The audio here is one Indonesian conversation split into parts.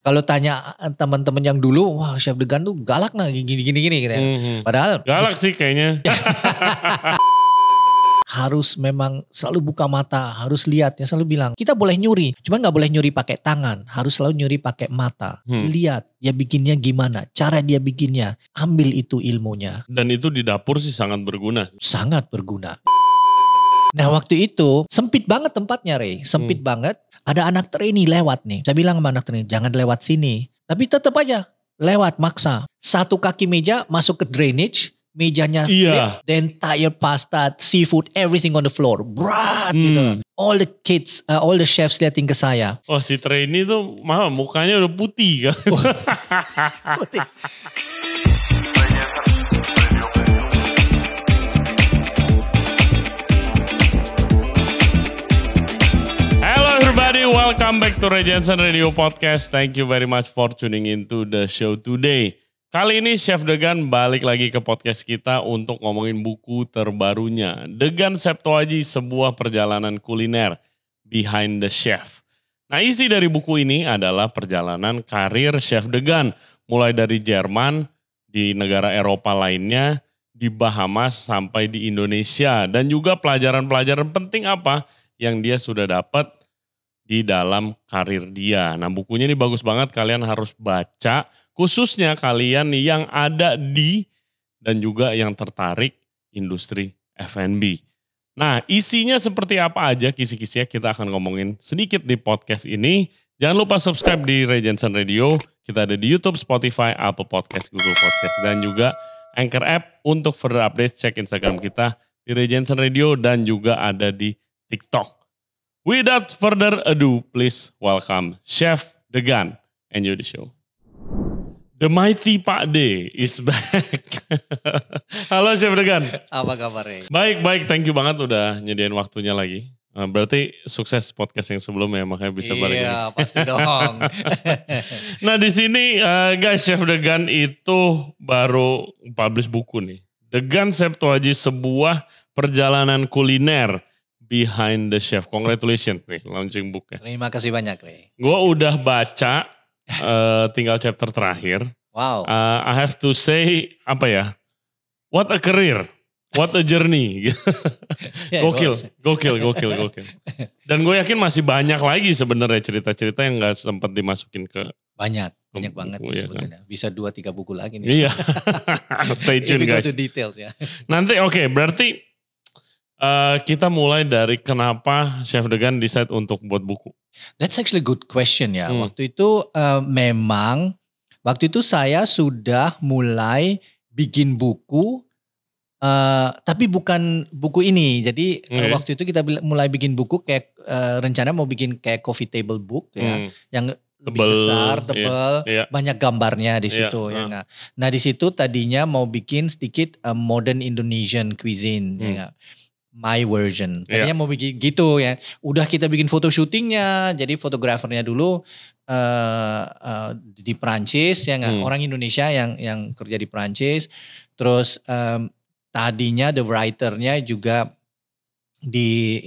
Kalau tanya teman-teman yang dulu, wah Chef Degan tuh galak nah gini-gini gitu ya. Padahal galak sih kayaknya. Harus memang selalu buka mata, harus lihat ya, selalu bilang kita boleh nyuri, cuma nggak boleh nyuri pakai tangan, harus selalu nyuri pakai mata. Lihat dia bikinnya gimana, cara dia bikinnya, ambil itu ilmunya. Dan itu di dapur sih sangat berguna. Sangat berguna. Nah waktu itu sempit banget tempatnya Ray, sempit banget. Ada anak trainee lewat nih, saya bilang sama anak trainee jangan lewat sini, tapi tetap aja lewat maksa. Satu kaki meja masuk ke drainage. Mejanya flip, the entire pasta, seafood, everything on the floor. Berat gitu. All the kids, all the chefs liatin ke saya. Oh si trainee tuh mukanya udah putih kan. Putih. Hello everybody, welcome back to Ray Jensen Radio Podcast. Thank you very much for tuning into the show today. Kali ini Chef Degan balik lagi ke podcast kita untuk ngomongin buku terbarunya. Degan Septoaji, sebuah perjalanan kuliner, Behind the Chef. Nah isi dari buku ini adalah perjalanan karir Chef Degan. Mulai dari Jerman, di negara Eropa lainnya, di Bahamas sampai di Indonesia. Dan juga pelajaran-pelajaran penting apa yang dia sudah dapat di dalam karir dia. Nah bukunya ini bagus banget, kalian harus baca. Khususnya kalian yang ada di dan juga yang tertarik industri F&B. Nah isinya seperti apa aja kisi-kisinya kita akan ngomongin sedikit di podcast ini. Jangan lupa subscribe di Ray Jensen Radio. Kita ada di YouTube, Spotify, Apple Podcast, Google Podcast, dan juga Anchor App. Untuk further update cek Instagram kita di Ray Jensen Radio dan juga ada di TikTok. Without further ado, please welcome Chef Degan. Enjoy the show. The mighty Pak D is back. Halo Chef Degan. Apa kabar Ray? Baik. Thank you banget udah nyediain waktunya lagi. Berarti sukses podcast yang sebelumnya makanya bisa balik. Iya pasti dong. Nah di sini guys, Chef Degan itu baru publish buku nih. Degan Septoaji, sebuah perjalanan kuliner, Behind the Chef. Congratulations nih launching booknya. Terima kasih banyak Ray. Gue udah baca. Tinggal chapter terakhir. Wow. I have to say what a career, what a journey. Gokil. Dan gue yakin masih banyak lagi sebenarnya cerita-cerita yang nggak sempat dimasukin ke banyak banget buku, sebetulnya. Kan? Bisa 2-3 buku lagi Iya. nih. Stay tune guys. Details ya. Nanti berarti kita mulai dari kenapa Chef Degan decide untuk buat buku. That's actually a good question ya. Waktu itu memang, waktu itu saya sudah mulai bikin buku, tapi bukan buku ini. Jadi waktu itu kita mulai bikin buku kayak rencana mau bikin kayak coffee table book ya, yang lebih besar, tebal, banyak gambarnya di situ ya. Nah di situ tadinya mau bikin sedikit modern Indonesian cuisine ya. My version. Tadinya mau bikin gitu ya. Udah kita bikin foto syutingnya. Jadi fotografernya dulu di Perancis ya nggak. Orang Indonesia yang kerja di Perancis. Terus tadinya the writernya juga di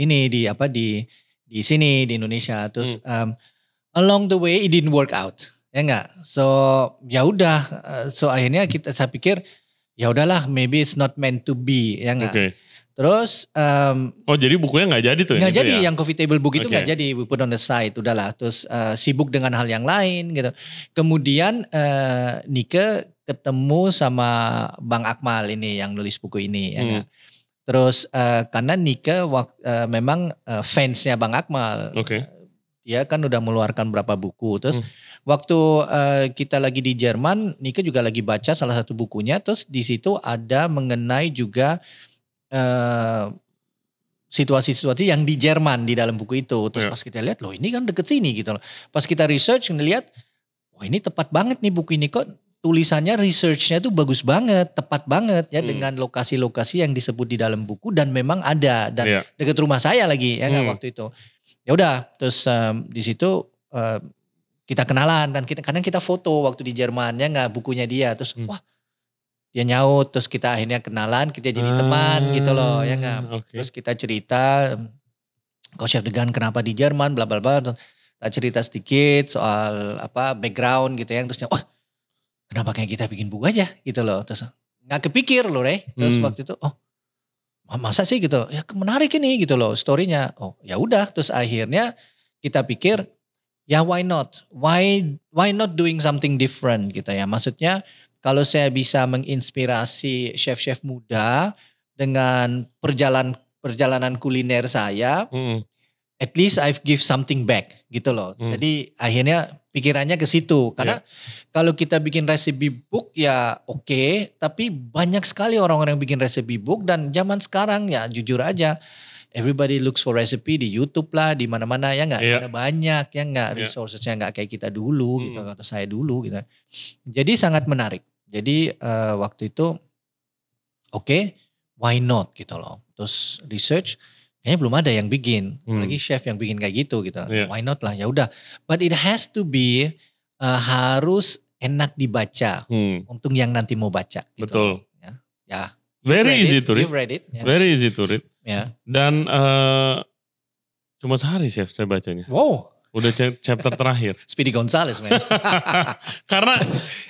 sini di Indonesia. Terus along the way it didn't work out. Ya nggak. So ya udah. So akhirnya saya pikir ya udahlah, maybe it's not meant to be ya nggak. Okay. Terus jadi bukunya nggak jadi tuh? Nggak jadi ya? Yang coffee table book itu nggak jadi, we put on the side, udahlah. Terus sibuk dengan hal yang lain gitu. Kemudian Nike ketemu sama Bang Akmal ini yang nulis buku ini ya gak? Terus karena Nike memang fansnya Bang Akmal. Dia kan udah mengeluarkan berapa buku. Terus waktu kita lagi di Jerman, Nike juga lagi baca salah satu bukunya. Terus di situ ada mengenai juga situasi-situasi yang di Jerman di dalam buku itu. Terus pas kita lihat, loh ini kan deket sini gitu loh. Pas kita research ngeliat, wah ini tepat banget nih buku ini, kok tulisannya, researchnya tuh bagus banget, tepat banget ya dengan lokasi-lokasi yang disebut di dalam buku dan memang ada dan deket rumah saya lagi ya kan waktu itu. Ya udah, terus di situ kita kenalan dan kadang kita foto waktu di Jerman ya nggak, bukunya dia. Terus wah, dia nyaut, terus kita akhirnya kenalan, kita jadi teman gitu loh ya nggak. Terus kita cerita, kok Chef Degan kenapa di Jerman, bla bla bla. tak cerita sedikit soal background gitu ya. Terusnya, wah kenapa kayak kita bikin buku aja gitu loh. Terus nggak kepikir loh Ray. Terus waktu itu, oh masa sih gitu, ya menarik ini gitu loh storynya. Oh ya udah, terus akhirnya kita pikir, ya why not? Why not doing something different gitu ya. Maksudnya kalau saya bisa menginspirasi chef-chef muda dengan perjalanan kuliner saya, at least I've give something back gitu loh. Jadi akhirnya pikirannya ke situ. Karena kalau kita bikin recipe book ya oke, tapi banyak sekali orang-orang yang bikin recipe book dan zaman sekarang ya jujur aja everybody looks for recipe di YouTube lah, di mana-mana ya nggak, ada banyak ya nggak, resourcesnya nggak kayak kita dulu gitu atau saya dulu gitu. Jadi sangat menarik. Jadi waktu itu oke, why not gitu loh. Terus research kayaknya belum ada yang bikin, lagi chef yang bikin kayak gitu. Why not lah, ya udah. But it has to be harus enak dibaca untuk yang nanti mau baca. Gitu. Betul. Ya. Very easy to read. You've read it. Very easy to read. Ya. Dan cuma sehari chef saya bacanya. Wow. Udah chapter terakhir. Speedy Gonzales man.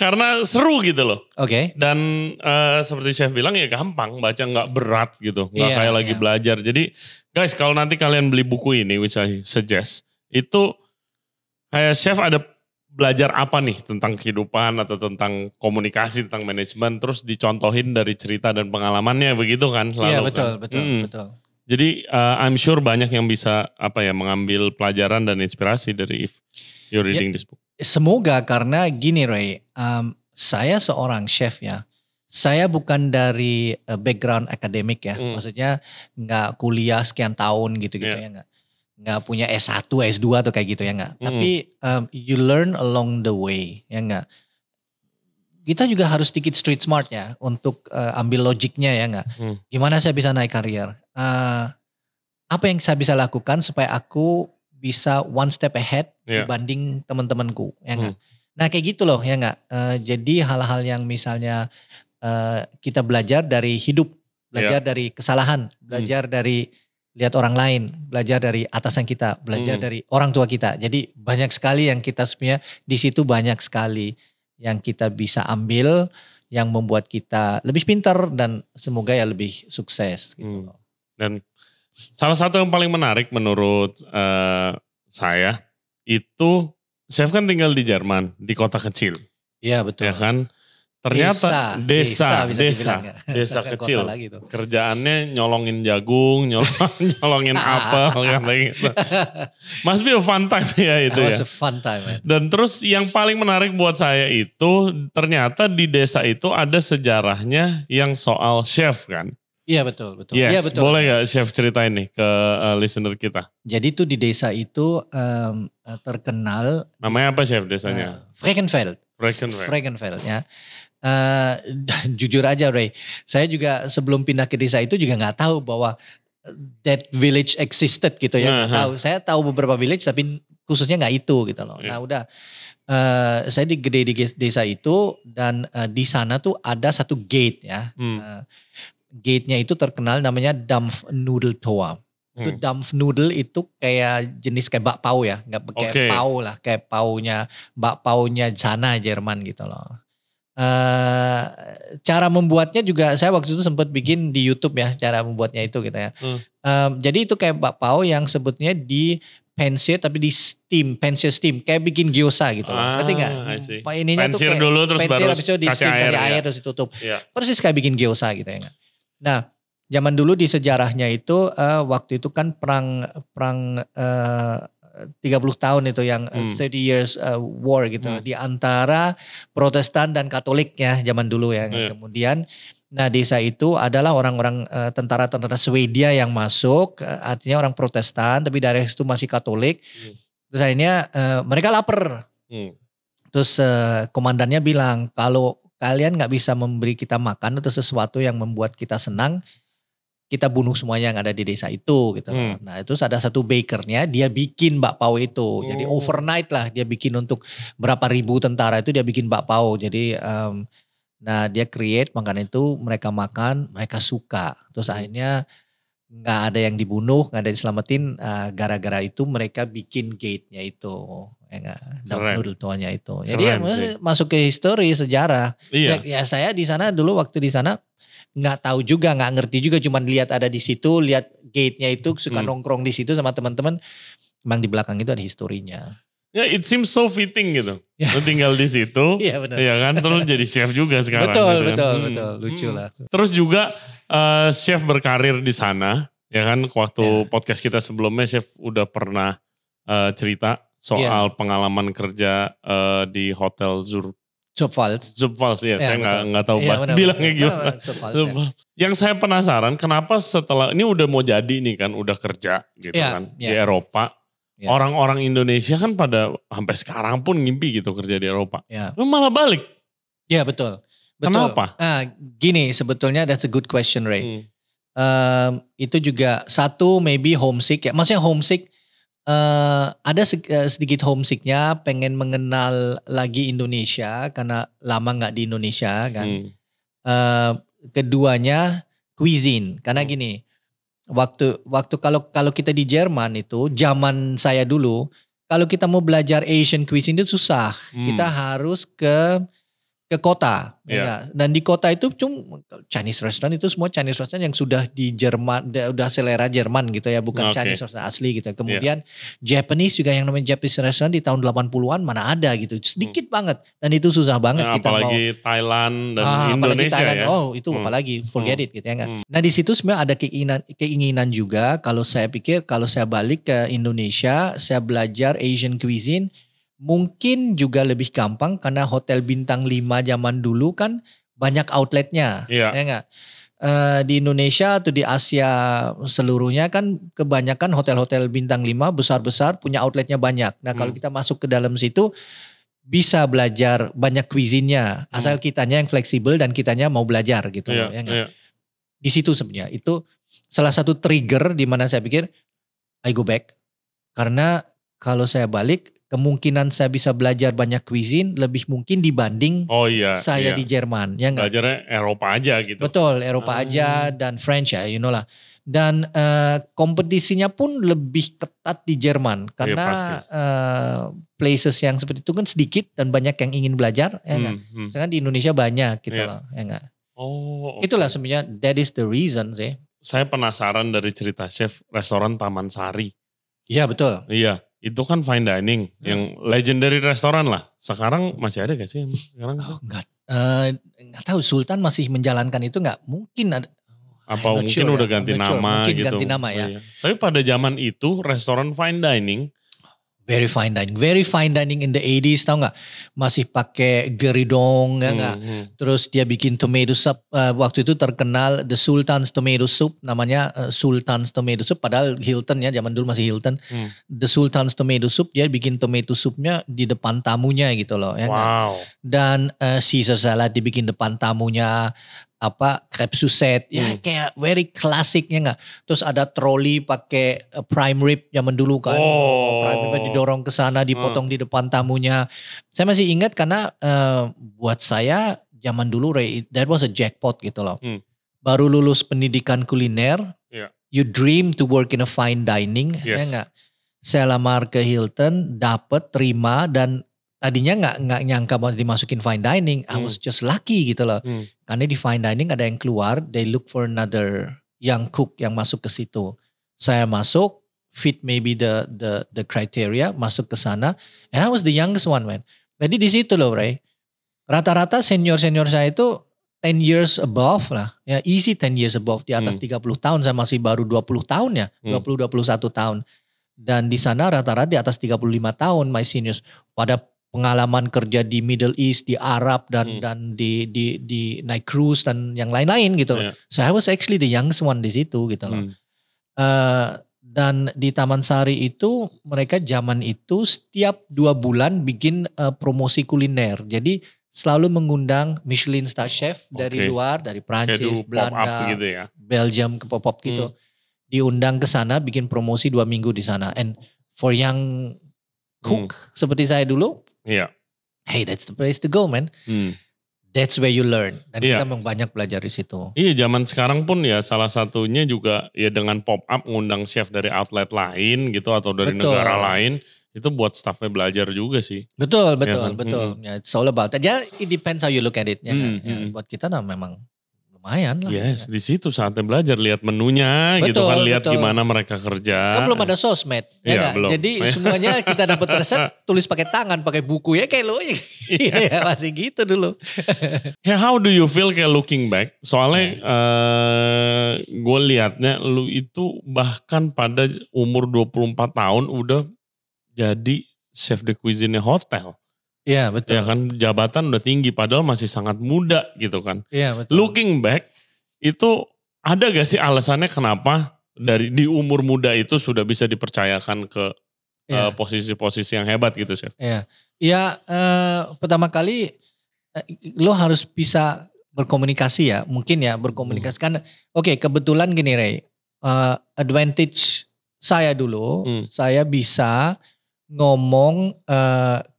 karena seru gitu loh. Oke. Dan seperti chef bilang ya gampang, baca nggak berat gitu, nggak kayak lagi belajar. Jadi guys kalau nanti kalian beli buku ini, which I suggest, itu kayak chef ada belajar apa nih tentang kehidupan atau tentang komunikasi, tentang manajemen, terus dicontohin dari cerita dan pengalamannya begitu kan. Iya betul. Jadi I'm sure banyak yang bisa mengambil pelajaran dan inspirasi dari if you're reading this book. Semoga, karena gini Ray, saya seorang chef ya. Saya bukan dari background akademik ya. Maksudnya nggak kuliah sekian tahun gitu-gitu ya nggak punya S1, S2 atau kayak gitu ya nggak. Tapi you learn along the way ya nggak. Kita juga harus sedikit street smart ya untuk ambil logiknya ya nggak. Gimana saya bisa naik karir? Apa yang saya bisa lakukan supaya aku bisa one step ahead dibanding teman-temanku ya nggak. Nah kayak gitu loh ya nggak. Jadi hal-hal yang misalnya kita belajar dari hidup, belajar dari kesalahan, belajar dari lihat orang lain, belajar dari atasan kita, belajar dari orang tua kita. Jadi banyak sekali yang kita sebenarnya di situ, banyak sekali yang kita bisa ambil yang membuat kita lebih pintar dan semoga ya lebih sukses gitu. Dan salah satu yang paling menarik menurut saya itu chef kan tinggal di Jerman, di kota kecil. Iya betul. Ya kan? Ternyata desa kecil. Kerjaannya nyolongin jagung, nyolongin apel kayak gitu. Must be a fun time ya itu ya. It was a fun time man. Dan terus yang paling menarik buat saya itu ternyata di desa itu ada sejarahnya yang soal chef kan. Iya betul. Yes, iya, betul. Boleh gak chef ceritain nih ke listener kita? Jadi tuh di desa itu terkenal. Namanya apa chef desanya? Frankenfeld ya. Jujur aja Ray, saya juga sebelum pindah ke desa itu juga nggak tahu bahwa that village existed gitu ya. Nggak tahu. Saya tahu beberapa village tapi khususnya nggak itu gitu loh. Nah udah. Saya gede di desa itu dan di sana tuh ada satu gate ya. Gate-nya itu terkenal namanya Dampfnudeltor. Itu Dampfnudel itu kayak jenis kayak bakpao ya, nggak kayak pau lah, kayak bakpaunya sana Jerman gitu loh. Cara membuatnya juga saya waktu itu sempat bikin di YouTube ya, cara membuatnya itu gitu ya. Jadi itu kayak bakpao yang sebetulnya di pensil tapi di steam, pensil steam kayak bikin gyoza gitu loh. Ngerti nggak? Ininya pensir tuh kayak dulu terus baru kasih air terus ditutup. Persis kayak bikin gyoza gitu ya. Nah, zaman dulu di sejarahnya itu waktu itu kan perang 30 tahun itu yang 30 years war gitu di antara Protestan dan Katolik ya zaman dulu ya. Kemudian nah desa itu adalah orang-orang tentara-tentara Swedia yang masuk, artinya orang Protestan tapi dari situ masih Katolik. Terus akhirnya mereka lapar. Terus komandannya bilang kalau kalian nggak bisa memberi kita makan atau sesuatu yang membuat kita senang, kita bunuh semuanya yang ada di desa itu gitu. Nah itu ada satu bakernya, dia bikin bakpao itu. Jadi overnight lah dia bikin untuk berapa ribu tentara itu dia bikin bakpao. Jadi nah dia create makanan itu, mereka makan, mereka suka. Terus akhirnya nggak ada yang dibunuh, nggak ada yang diselamatin. Gara-gara itu mereka bikin gate-nya itu, ya nggak, Duck Keren. Noodle tuanya itu. Jadi ya, Keren sih. masuk ke histori sejarah. Iya. Ya saya di sana dulu waktu di sana nggak tahu juga, nggak ngerti juga, cuman lihat ada di situ, lihat gate-nya itu, suka nongkrong di situ sama teman-teman. Emang di belakang itu ada historinya. Ya, it seems so fitting gitu. Ya. Lu tinggal di situ. Iya benar. Iya kan, terus jadi chef juga sekarang. Betul, gitu kan. betul, lucu lah. Terus juga chef berkarir di sana, ya kan, waktu podcast kita sebelumnya chef udah pernah cerita soal pengalaman kerja di hotel Zupvals ya, saya nggak tahu bilangnya gimana. Yang saya penasaran, kenapa setelah ini udah mau jadi nih kan, udah kerja gitu kan di Eropa. Orang-orang Indonesia kan pada sampai sekarang pun ngimpi gitu kerja di Eropa. Lu malah balik. Iya betul. Kenapa? Gini, sebetulnya that's a good question, Ray. Itu juga satu maybe homesick ya. Maksudnya homesick, ada sedikit homesicknya, pengen mengenal lagi Indonesia karena lama nggak di Indonesia kan. Keduanya cuisine, karena gini. Waktu kalau kita di Jerman itu, zaman saya dulu, kalau kita mau belajar Asian cuisine itu susah. Kita harus ke kota. Ya. Dan di kota itu cuma Chinese restaurant itu semua Chinese restaurant yang sudah di Jerman, udah selera Jerman gitu ya, bukan Chinese restaurant asli gitu. Kemudian Japanese juga, yang namanya Japanese restaurant di tahun 80-an mana ada gitu. Sedikit banget, dan itu susah banget kita apalagi mau. Thailand dan Indonesia Thailand, ya. itu apalagi forget it gitu ya kan. Nah di situ sebenarnya ada keinginan juga, kalau saya pikir kalau saya balik ke Indonesia, saya belajar Asian cuisine. Mungkin juga lebih gampang karena hotel bintang 5 zaman dulu kan banyak outletnya, ya enggak? Di Indonesia atau di Asia seluruhnya kan kebanyakan hotel-hotel bintang 5 besar-besar punya outletnya banyak. Nah kalau kita masuk ke dalam situ bisa belajar banyak cuisine-nya, asal kitanya yang fleksibel dan kitanya mau belajar gitu, ya enggak? Di situ sebenarnya itu salah satu trigger di mana saya pikir I go back, karena kalau saya balik kemungkinan saya bisa belajar banyak cuisine lebih mungkin dibanding saya di Jerman. Ya enggak? Belajarnya Eropa aja gitu. Betul, Eropa aja dan French ya, you know lah. Dan kompetisinya pun lebih ketat di Jerman. Karena places yang seperti itu kan sedikit dan banyak yang ingin belajar. Ya enggak? Misalkan di Indonesia banyak gitu loh. Ya enggak? Itulah sebenarnya, that is the reason sih. Saya penasaran dari cerita chef restoran Taman Sari. Iya betul. Iya. Itu kan fine dining, yang legendary restoran lah. Sekarang masih ada gak sih? Sekarang nggak tahu, Sultan masih menjalankan itu nggak? Mungkin ada. Apa mungkin udah ganti nama mungkin gitu. Ganti nama ya. Iya. Tapi pada zaman itu restoran fine dining. Very fine dining in the 80s, tau gak? Masih pakai geridong ya gak? Terus dia bikin tomato soup, waktu itu terkenal The Sultan's Tomato Soup, namanya Sultan's Tomato Soup, padahal Hilton ya, zaman dulu masih Hilton. The Sultan's Tomato Soup, dia bikin tomato soupnya di depan tamunya gitu loh. Ya wow. Dan Caesar salad dibikin depan tamunya. Crepe Suzette ya, kayak very classicnya nggak. Terus ada troli pakai prime rib zaman dulu kan. Prime rib didorong ke sana, dipotong di depan tamunya. Saya masih ingat karena buat saya zaman dulu that was a jackpot gitu loh. Baru lulus pendidikan kuliner, you dream to work in a fine dining, ya nggak. Saya lamar ke Hilton, dapet, terima, dan tadinya nggak nyangka mau dimasukin fine dining. I was just lucky gitu loh. Karena di fine dining ada yang keluar, they look for another young cook yang masuk ke situ. Saya masuk, fit maybe the criteria, masuk ke sana, and I was the youngest one, man. Jadi di situ loh, Ray. Rata-rata senior saya itu 10 years above lah. Ya, easy 10 years above, di atas 30 tahun. Saya masih baru 20 tahun ya, 20-21 tahun. Dan di sana rata-rata di atas 35 tahun my seniors. Pada pengalaman kerja di Middle East, di Arab dan di naik cruise dan yang lain-lain gitu loh. So I was actually the youngest one di situ gitu loh. Dan di Taman Sari itu mereka zaman itu setiap 2 bulan bikin promosi kuliner. Jadi selalu mengundang Michelin star chef dari luar, dari Prancis, Belanda, gitu ya. Belgium, ke pop-up gitu. Diundang ke sana bikin promosi 2 minggu di sana. And for young cook seperti saya dulu, hey, that's the place to go, man. that's where you learn. Dan Iya. kita memang banyak belajar di situ. Iya, zaman sekarang pun ya salah satunya juga ya dengan pop up ngundang chef dari outlet lain gitu atau dari Betul. negara lain, itu buat staffnya belajar juga sih. Betul, kan? betul. Ya, it's all about that. Ya, it depends how you look at it. Ya, kan? Ya, buat kita memang lumayan lah. Yes, di situ saatnya belajar, lihat menunya gitu kan, lihat gimana mereka kerja. Kan belum ada sosmed, ya Iya, nggak? belum. Jadi semuanya kita dapat resep, tulis pakai tangan, pakai buku ya kayak lo. Iya, masih gitu dulu. Kayak how do you feel kayak looking back? Soalnya gue liatnya lu itu bahkan pada umur 24 tahun udah jadi chef de cuisine hotel. Iya, betul. Ya kan, jabatan udah tinggi padahal masih sangat muda gitu kan. Iya, betul. Looking back, itu ada gak sih alasannya kenapa di umur muda itu sudah bisa dipercayakan ke posisi-posisi yang hebat gitu, Chef? Iya. Ya, pertama kali lo harus bisa berkomunikasi ya. Mungkin ya berkomunikasi. Kan, oke, kebetulan gini Ray. Advantage saya dulu, saya bisa ngomong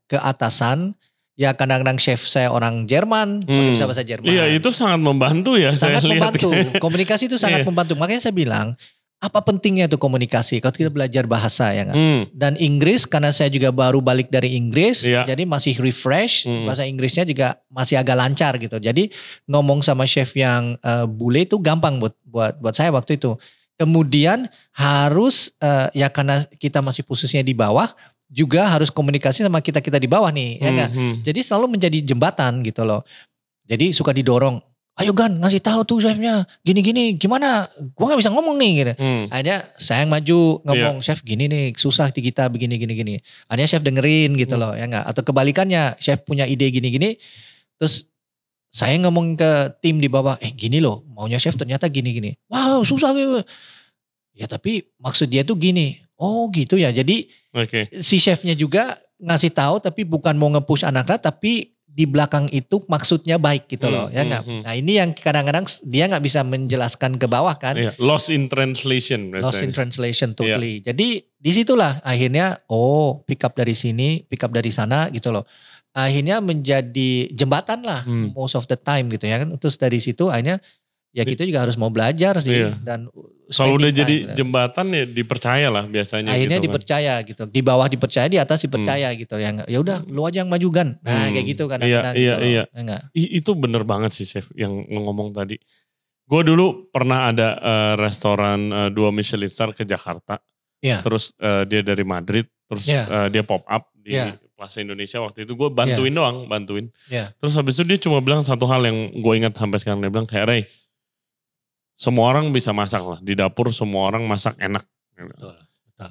ke atasan. Ya kadang-kadang chef saya orang Jerman, bisa bahasa Jerman. Iya, itu sangat membantu ya. Sangat saya membantu. Lihat. Komunikasi itu sangat membantu. Makanya saya bilang, apa pentingnya itu komunikasi? Kalau kita belajar bahasa ya kan. Dan Inggris, karena saya juga baru balik dari Inggris, jadi masih refresh. Bahasa Inggrisnya juga masih agak lancar gitu. Jadi ngomong sama chef yang bule itu gampang buat saya waktu itu. Kemudian harus ya karena kita masih posisinya di bawah, juga harus komunikasi sama kita di bawah nih, ya kan? Jadi selalu menjadi jembatan gitu loh. Jadi suka didorong, ayo Gan ngasih tahu tuh chefnya, gini-gini, gimana? Gua nggak bisa ngomong nih gitu. Akhirnya saya yang maju ngomong, chef gini nih, susah di kita begini. Akhirnya chef dengerin gitu loh, ya nggak? Atau kebalikannya, chef punya ide gini-gini, terus saya ngomong ke tim di bawah, gini loh, maunya chef ternyata gini-gini. Wow, susah gitu. Ya tapi maksud dia tuh gini. Oh gitu ya. Jadi si chefnya juga ngasih tahu tapi bukan mau nge-push anaknya, tapi di belakang itu maksudnya baik gitu loh. Ya nggak? Nah ini yang kadang-kadang dia nggak bisa menjelaskan ke bawah kan. Lost in translation. Lost in translation totally. Jadi disitulah akhirnya pick up dari sini, pick up dari sana gitu loh. Akhirnya menjadi jembatan lah most of the time gitu ya kan. Terus dari situ akhirnya ya kita juga harus mau belajar sih. Dan kalau udah jadi jembatan ya dipercaya lah biasanya. Akhirnya gitu dipercaya kan. Gitu. Di bawah dipercaya, di atas dipercaya gitu. Ya udah lu aja yang maju Gan. Nah kayak gitu kadang-kadang iya. Itu bener banget sih chef yang ngomong tadi. Gue dulu pernah ada restoran 2 Michelin Star ke Jakarta. Terus dia dari Madrid. Terus dia pop up di Plaza Indonesia waktu itu. Gue bantuin. Terus habis itu dia cuma bilang satu hal yang gue ingat sampai sekarang. Dia bilang kayak Ray, semua orang bisa masak lah. Di dapur semua orang masak enak. Betul.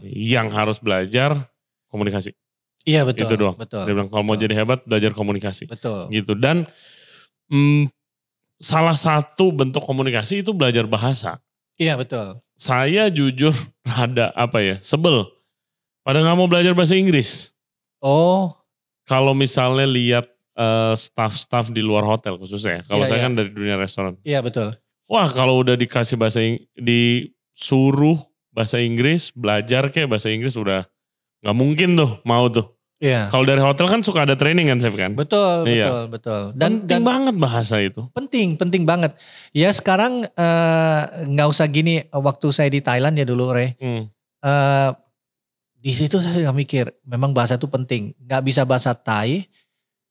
Yang harus belajar komunikasi. Iya betul. Itu doang. Betul. Dia bilang kalau mau jadi hebat belajar komunikasi. Betul. Gitu. Dan salah satu bentuk komunikasi itu belajar bahasa. Iya betul. Saya jujur rada sebel. Pada gak mau belajar bahasa Inggris. Kalau misalnya lihat staff-staff di luar hotel khususnya. Kalau saya kan dari dunia restoran. Iya betul. Wah kalau udah dikasih disuruh bahasa Inggris, belajar kayak bahasa Inggris udah gak mungkin tuh mau tuh. Iya. Kalau dari hotel kan suka ada training kan Chef kan? Betul. Dan penting banget bahasa itu. Penting banget. Ya sekarang gak usah gini waktu saya di Thailand ya dulu Ray. Di situ saya mikir memang bahasa itu penting. Gak bisa bahasa Thai.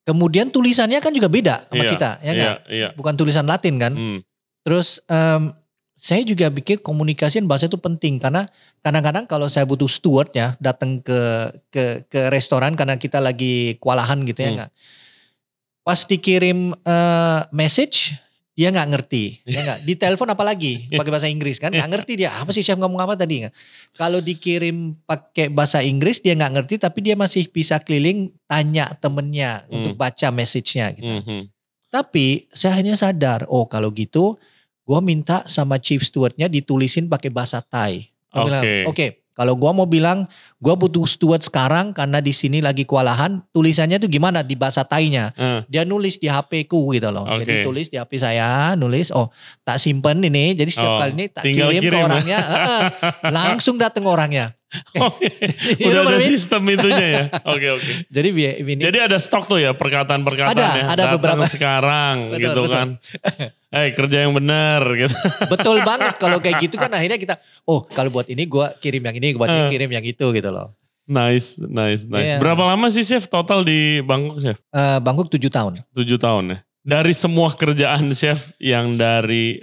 Kemudian tulisannya kan juga beda sama kita. Ya gak? Bukan tulisan Latin kan. Terus saya juga pikir komunikasi dan bahasa itu penting karena kadang-kadang kalau saya butuh steward ya datang ke restoran karena kita lagi kewalahan gitu ya nggak. Pas dikirim message dia nggak ngerti, ya nggak. Di telepon apalagi pakai bahasa Inggris kan nggak ngerti dia apa sih chef ngomong apa tadi. Kalau dikirim pakai bahasa Inggris dia nggak ngerti tapi dia masih bisa keliling tanya temennya untuk baca message-nya gitu. Tapi saya hanya sadar kalau gitu. Gue minta sama chief stewardnya ditulisin pakai bahasa Thai. Oke, Kalau gue mau bilang, gue butuh steward sekarang karena di sini lagi kewalahan. Tulisannya tuh gimana di bahasa Thainya? Dia nulis di HP ku gitu loh. Jadi tulis di HP saya, nulis, tak simpen ini. Jadi setiap kali ini tak kirim ke orangnya, langsung datang orangnya. Udah ada sistem itunya ya. Oke. Jadi ada stok tuh ya perkataan-perkataan ada beberapa sekarang betul, gitu betul. Kan. Kerja yang benar gitu. Betul banget kalau kayak gitu kan akhirnya kita kalau buat ini gue kirim yang ini, buat ini kirim yang itu gitu loh. Nice. Yeah. Berapa lama sih Chef total di Bangkok Chef? Bangkok 7 tahun. 7 tahun ya. Dari semua kerjaan Chef yang dari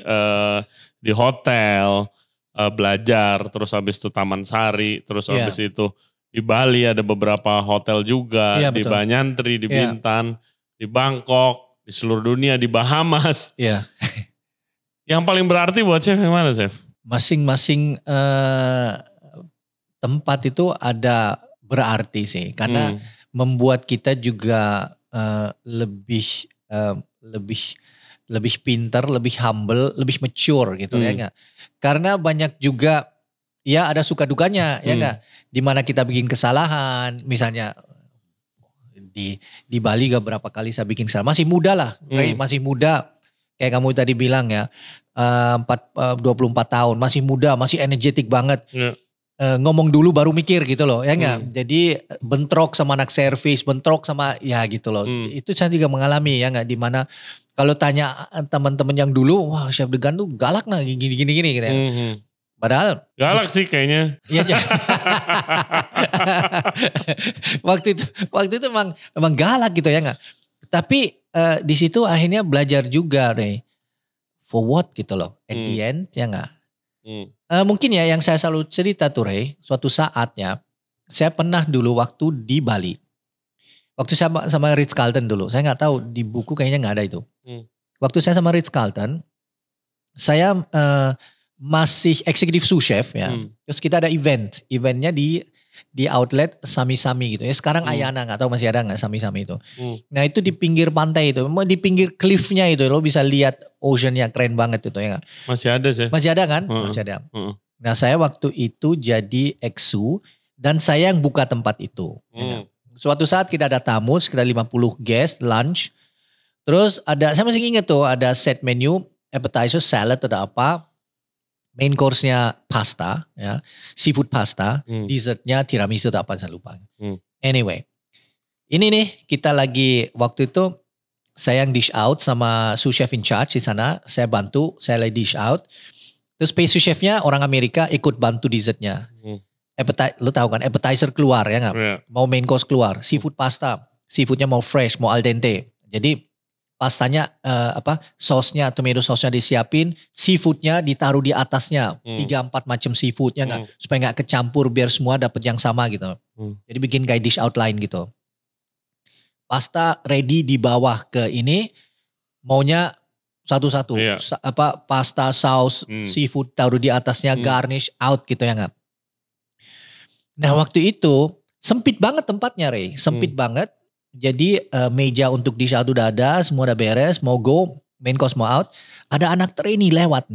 di hotel, belajar, terus habis itu Taman Sari, terus habis itu di Bali ada beberapa hotel juga, di Banyantri, di Bintan, di Bangkok, di seluruh dunia, di Bahamas. Iya. Yang paling berarti buat Chef yang mana Chef? Masing-masing tempat itu ada berarti sih, karena membuat kita juga lebih pintar, lebih humble, lebih mature gitu ya enggak? Karena banyak juga ya ada suka dukanya ya enggak? Dimana kita bikin kesalahan, misalnya di Bali gak berapa kali saya bikin kesalahan, masih muda lah, masih muda. Kayak kamu tadi bilang ya, 24 tahun, masih muda, masih energetik banget. Ngomong dulu baru mikir gitu loh, ya enggak? Jadi bentrok sama anak servis, bentrok sama ya gitu loh. Itu saya juga mengalami ya enggak, dimana kalau tanya teman-teman yang dulu, wah Chef Degan tuh galak nah gini gitu ya. Padahal galak sih kayaknya. Iya. waktu itu emang galak gitu ya enggak. Tapi di situ akhirnya belajar juga Ray. For what gitu loh. At the end ya enggak. Mungkin ya yang saya selalu cerita tuh Ray, suatu saatnya saya pernah dulu waktu di Bali. Waktu saya sama Ritz-Carlton dulu, saya nggak tahu di buku kayaknya nggak ada itu. Waktu saya sama Ritz-Carlton, saya masih executive sous chef ya. Terus kita ada eventnya di outlet Sami-Sami gitu ya. Sekarang Ayana nggak tahu masih ada nggak Sami-Sami itu. Nah itu di pinggir pantai itu, di pinggir cliffnya itu lo bisa lihat oceannya, keren banget itu ya. Masih ada sih. Masih ada kan? Masih ada. Nah saya waktu itu jadi ex-sous dan saya yang buka tempat itu. Ya, suatu saat kita ada tamu sekitar 50 guest lunch. Terus ada, saya masih ingat tuh ada set menu, appetizer, salad atau apa. Main course-nya pasta, ya, seafood pasta, dessertnya tiramisu atau apa saya lupa. Anyway, ini nih kita lagi waktu itu saya yang dish out sama sous chef in charge di sana, saya bantu, saya lagi dish out. Terus pastry chef-nya orang Amerika ikut bantu dessertnya. Lu tahu kan appetizer keluar ya nggak? Yeah. Mau main course keluar, seafood pasta, seafoodnya mau fresh, mau al dente. Jadi pastanya sausnya, tomato sausnya disiapin, seafoodnya ditaruh di atasnya, 3-4 macam seafoodnya nggak, supaya nggak kecampur biar semua dapat yang sama gitu. Jadi bikin kayak dish outline gitu. Pasta ready di bawah ke ini, maunya satu-satu, pasta, saus, seafood taruh di atasnya, garnish out gitu ya nggak. Nah waktu itu sempit banget tempatnya Ray, sempit banget. Jadi meja untuk dish out udah ada, semua udah beres, mau go, main course mau out. Ada anak trainee lewat.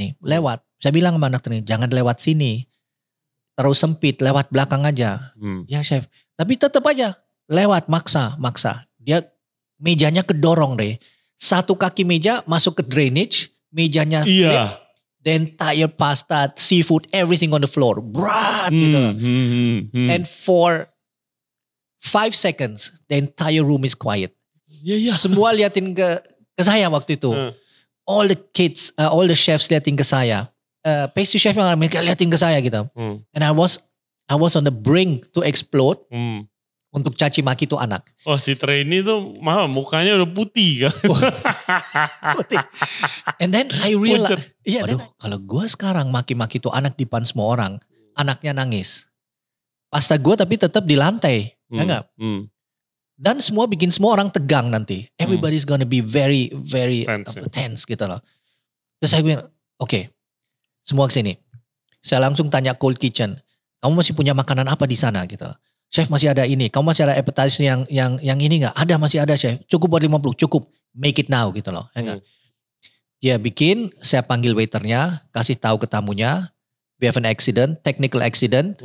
Saya bilang sama anak trainee, jangan lewat sini. Terlalu sempit, lewat belakang aja. Ya chef, tapi tetap aja lewat, maksa. Dia mejanya kedorong Ray. Satu kaki meja masuk ke drainage, mejanya flip. The entire pasta, seafood, everything on the floor. Berat gitu. And for 5 seconds, the entire room is quiet. Semua liatin ke saya waktu itu. All the kids, all the chefs liatin ke saya. Pastry chef yang Amerika liatin ke saya gitu. And I was on the brink to explode. Untuk caci maki tuh anak. Oh si trainee tuh mukanya udah putih kan. Putih. And then I realized, kalau gue sekarang maki-maki tuh anak di depan semua orang, anaknya nangis. Pasta gue tapi tetap di lantai, ya enggak? Dan semua bikin semua orang tegang nanti. Everybody's gonna be very, very tense gitu loh. Terus saya bilang, oke, semua kesini. Saya langsung tanya cold kitchen, kamu masih punya makanan apa di sana gitu loh. Chef masih ada ini, kamu masih ada appetizer yang ini gak? Ada, masih ada chef. Cukup buat 50, cukup. Make it now gitu loh. Dia bikin, saya panggil waiternya, kasih tahu ke tamunya, we have an accident, technical accident.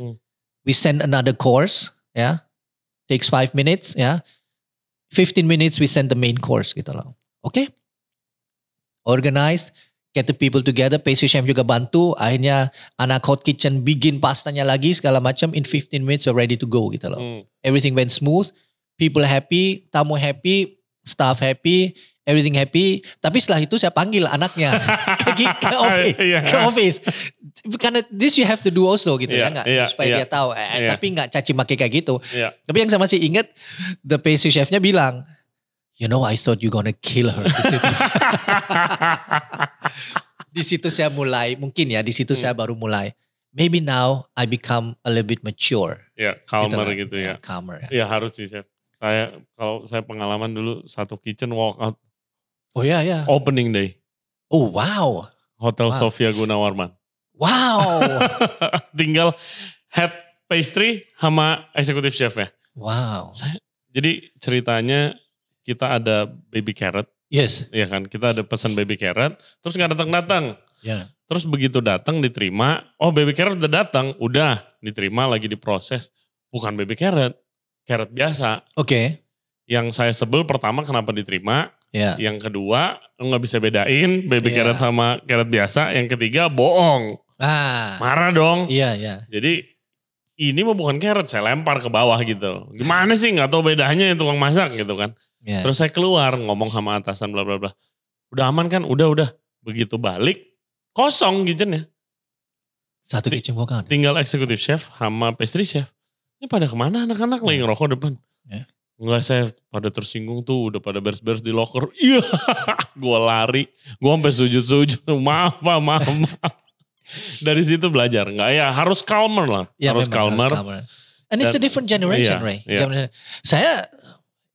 we send another course, ya. Takes 5 minutes, ya. 15 minutes we send the main course gitu loh. Oke? Organize, get the people together, pastry chef juga bantu. Akhirnya anak hot kitchen bikin pastanya lagi segala macam. In 15 minutes we're ready to go gitu loh. Everything went smooth, people happy, tamu happy, staff happy, everything happy. Tapi setelah itu saya panggil anaknya ke office. Karena this you have to do also gitu ya, supaya dia tahu. Tapi nggak caci maki kayak gitu. Tapi yang saya masih ingat, the pastry chefnya bilang, you know, I thought you gonna kill her. Di situ saya mulai, mungkin ya, di situ saya baru mulai. Maybe now I become a little bit mature. Ya, calmer gitu ya. Calmer. Iya harus sih chef. Kalau saya pengalaman dulu satu kitchen walk out. Oh ya. Opening day. Oh wow. Hotel Sofia Gunawarman. Wow. Tinggal head pastry sama executive chef ya. Wow. Jadi ceritanya kita ada baby carrot. Yes. Iya kan, kita ada pesan baby carrot, terus nggak datang-datang. Ya. Terus begitu datang diterima, oh baby carrot udah datang, udah diterima lagi diproses. Bukan baby carrot. Carrot biasa. Oke. Yang saya sebel pertama kenapa diterima. Yeah. Yang kedua nggak bisa bedain baby carrot sama carrot biasa. Yang ketiga bohong. Marah dong. Iya. Jadi ini mah bukan carrot, saya lempar ke bawah gitu. Gimana sih nggak tahu bedanya yang tukang masak gitu kan. Yeah. Terus saya keluar ngomong sama atasan bla bla bla. Udah aman kan? Udah. Begitu balik kosong kitchennya. Satu kitchen bukan. Tinggal executive chef sama pastry chef. Ini pada kemana anak-anak lagi ngerokok depan? Yeah. Enggak, saya pada tersinggung tuh, udah pada beres-beres di locker. Iya, gue lari, gue sampai sujud-sujud. Maaf. Dari situ belajar, enggak ya harus calmer lah, harus calmer. And it's a different generation, Ray. Yeah. Saya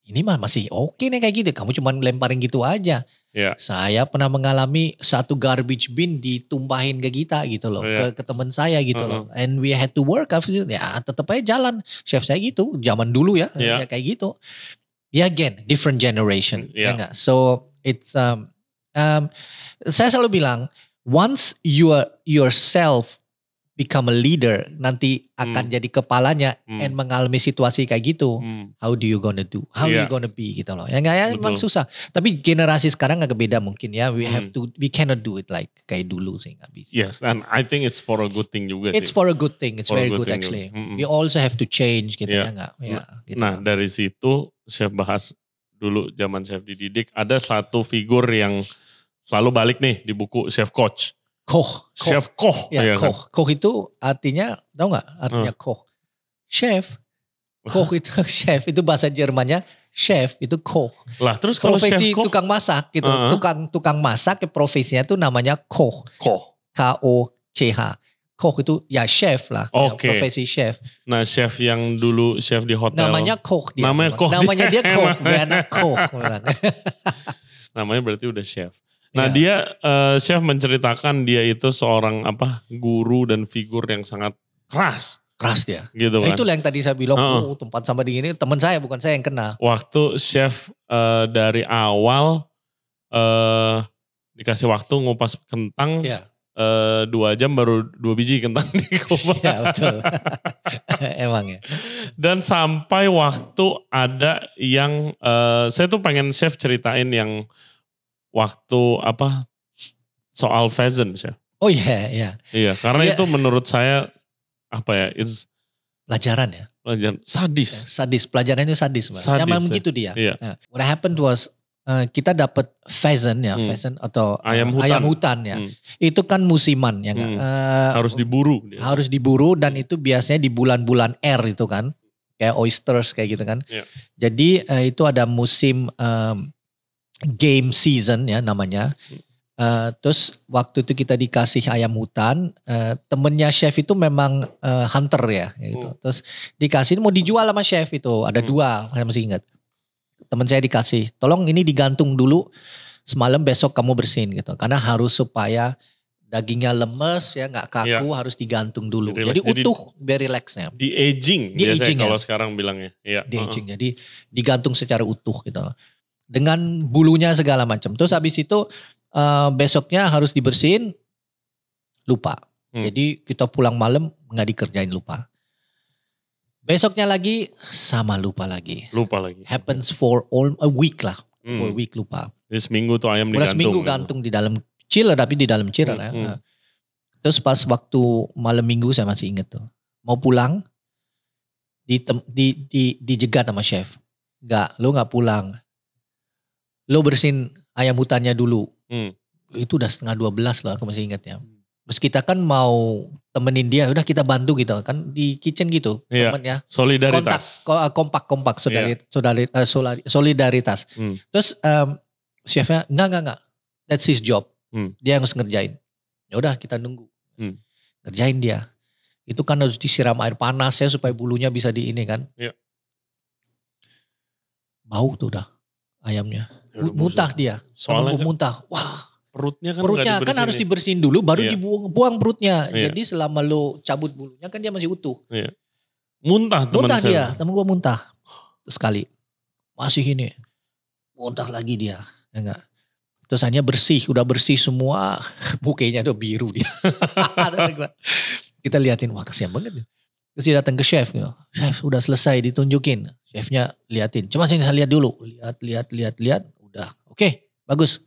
ini mah masih oke nih kayak gitu, kamu cuma lemparin gitu aja. Yeah. Saya pernah mengalami satu garbage bin ditumpahin ke kita gitu loh, ke teman saya gitu loh. And we had to work after it. Ya tetap aja jalan. Chef saya gitu, zaman dulu ya kayak gitu. Ya again, different generation. Ya enggak? So it's saya selalu bilang, once you are yourself become a leader, nanti akan jadi kepalanya and mengalami situasi kayak gitu. How do you gonna do? How you gonna be gitu loh. Ya enggak ya, emang susah. Tapi generasi sekarang agak beda mungkin ya. We cannot do it like kayak dulu sih nggak bisa. Yes, and I think it's for a good thing juga sih. It's for a good thing. It's very good actually. We also have to change gitu ya enggak. Ya, gitu. Nah dari situ Chef bahas dulu zaman Chef dididik, ada satu figur yang selalu balik nih di buku Chef Coach. Koch. Chef Koch. Ya, Koch. Kan? Koch itu artinya, tahu gak artinya Koch? Chef. Koch itu chef, itu bahasa Jermannya chef, itu Koch. Lah terus kalau profesi chef tukang masak gitu. Tukang masak profesinya itu namanya Koch. K-O-C-H. Koch itu ya chef lah. Okay. Ya, profesi chef. Nah chef yang dulu chef di hotel. Namanya Koch dia. Namanya dia Koch, bukan Koch. Namanya berarti udah chef. Nah dia chef menceritakan dia itu seorang guru dan figur yang sangat keras dia. Gitu kan. Itulah yang tadi saya bilang, tempat sama di ini teman saya bukan saya yang kena. Waktu chef dari awal dikasih waktu ngupas kentang 2 jam baru 2 biji kentang dikupas. Iya betul. Emang ya. Dan sampai waktu ada yang saya tuh pengen chef ceritain yang waktu soal pheasant ya. Oh iya. Iya, karena itu menurut saya it's pelajaran ya. Pelajaran sadis. Sadis, pelajarannya sadis. Memang begitu dia. Iya. Nah, what happened was kita dapat pheasant ya, pheasant atau ayam hutan ya. Itu kan musiman ya kan. Harus diburu. Harus diburu dan itu biasanya di bulan-bulan air itu kan. Kayak oysters kayak gitu kan. Iya. Jadi itu ada musim game season ya namanya. Terus waktu itu kita dikasih ayam hutan, temennya chef itu memang hunter ya gitu. Terus dikasih mau dijual sama chef itu, ada 2, saya masih ingat. Temen saya dikasih, tolong ini digantung dulu, semalam besok kamu bersihin gitu. Karena harus supaya dagingnya lemes ya, nggak kaku, harus digantung dulu. Jadi utuh, biar relaxnya. Di aging biasanya kalau sekarang bilangnya. Iya. Di aging, jadi digantung secara utuh gitu. Dengan bulunya segala macam. Terus habis itu besoknya harus dibersihin, lupa. Jadi kita pulang malam nggak dikerjain, lupa. Besoknya lagi sama lupa lagi. Lupa lagi. Happens for all a week lah. For a week lupa. Jadi seminggu tuh ayam Udah digantung. seminggu gantung di dalam chiller, tapi di dalam chiller ya. Nah. Terus pas waktu malam minggu saya masih inget tuh. Mau pulang, dijegat sama chef. Enggak, lo gak pulang. Lo bersihin ayam hutannya dulu. Itu udah 11:30 loh, aku masih inget ya. Terus kita kan mau temenin dia, udah kita bantu gitu kan di kitchen gitu. Iya. Temen ya. Solidaritas. Kompak solidaritas. Terus chefnya enggak. That's his job. Dia yang harus ngerjain. Ya udah kita nunggu. Ngerjain dia. Itu kan harus disiram air panas ya supaya bulunya bisa di ini kan. Iya. Bau tuh udah ayamnya. Ya udah Muntah dia. Soalnya kan, muntah. Wah. Perutnya kan harus dibersihin dulu baru Iya. buang perutnya. Iya. Jadi selama lo cabut bulunya kan dia masih utuh. Iya. Muntah teman saya. Dia, temen gue muntah. Sekali. Masih ini. Muntah lagi dia. Ya enggak. Terus hanya udah bersih semua. Mukanya udah biru dia. Kita liatin, wah kasihan banget. Terus dia datang ke chef. Gitu. Chef udah selesai ditunjukin. Chefnya liatin. Cuma saya lihat dulu. Lihat. Udah. Oke, bagus.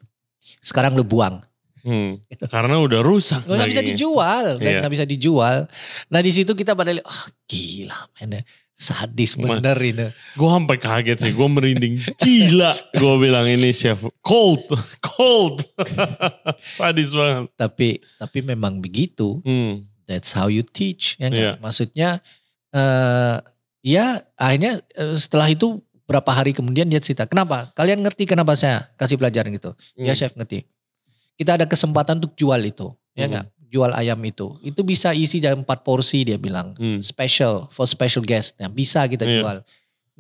Sekarang lu buang. Gitu. Karena udah rusak. Nggak bisa dijual. Iya. Nggak bisa dijual. Nah di situ kita pada lihat, gila men. Sadis bener ini. Gue sampai kaget sih, gue merinding. Gila, gue bilang ini chef cold. Sadis banget. Tapi memang begitu. That's how you teach. Ya Yeah. Maksudnya, ya akhirnya setelah itu berapa hari kemudian dia cerita. Kenapa? Kalian ngerti kenapa saya kasih pelajaran gitu? Ya chef ngerti. Kita ada kesempatan untuk jual itu. Ya enggak? Jual ayam itu bisa isi dalam 4 porsi dia bilang, special for special guest. Nah, bisa kita jual,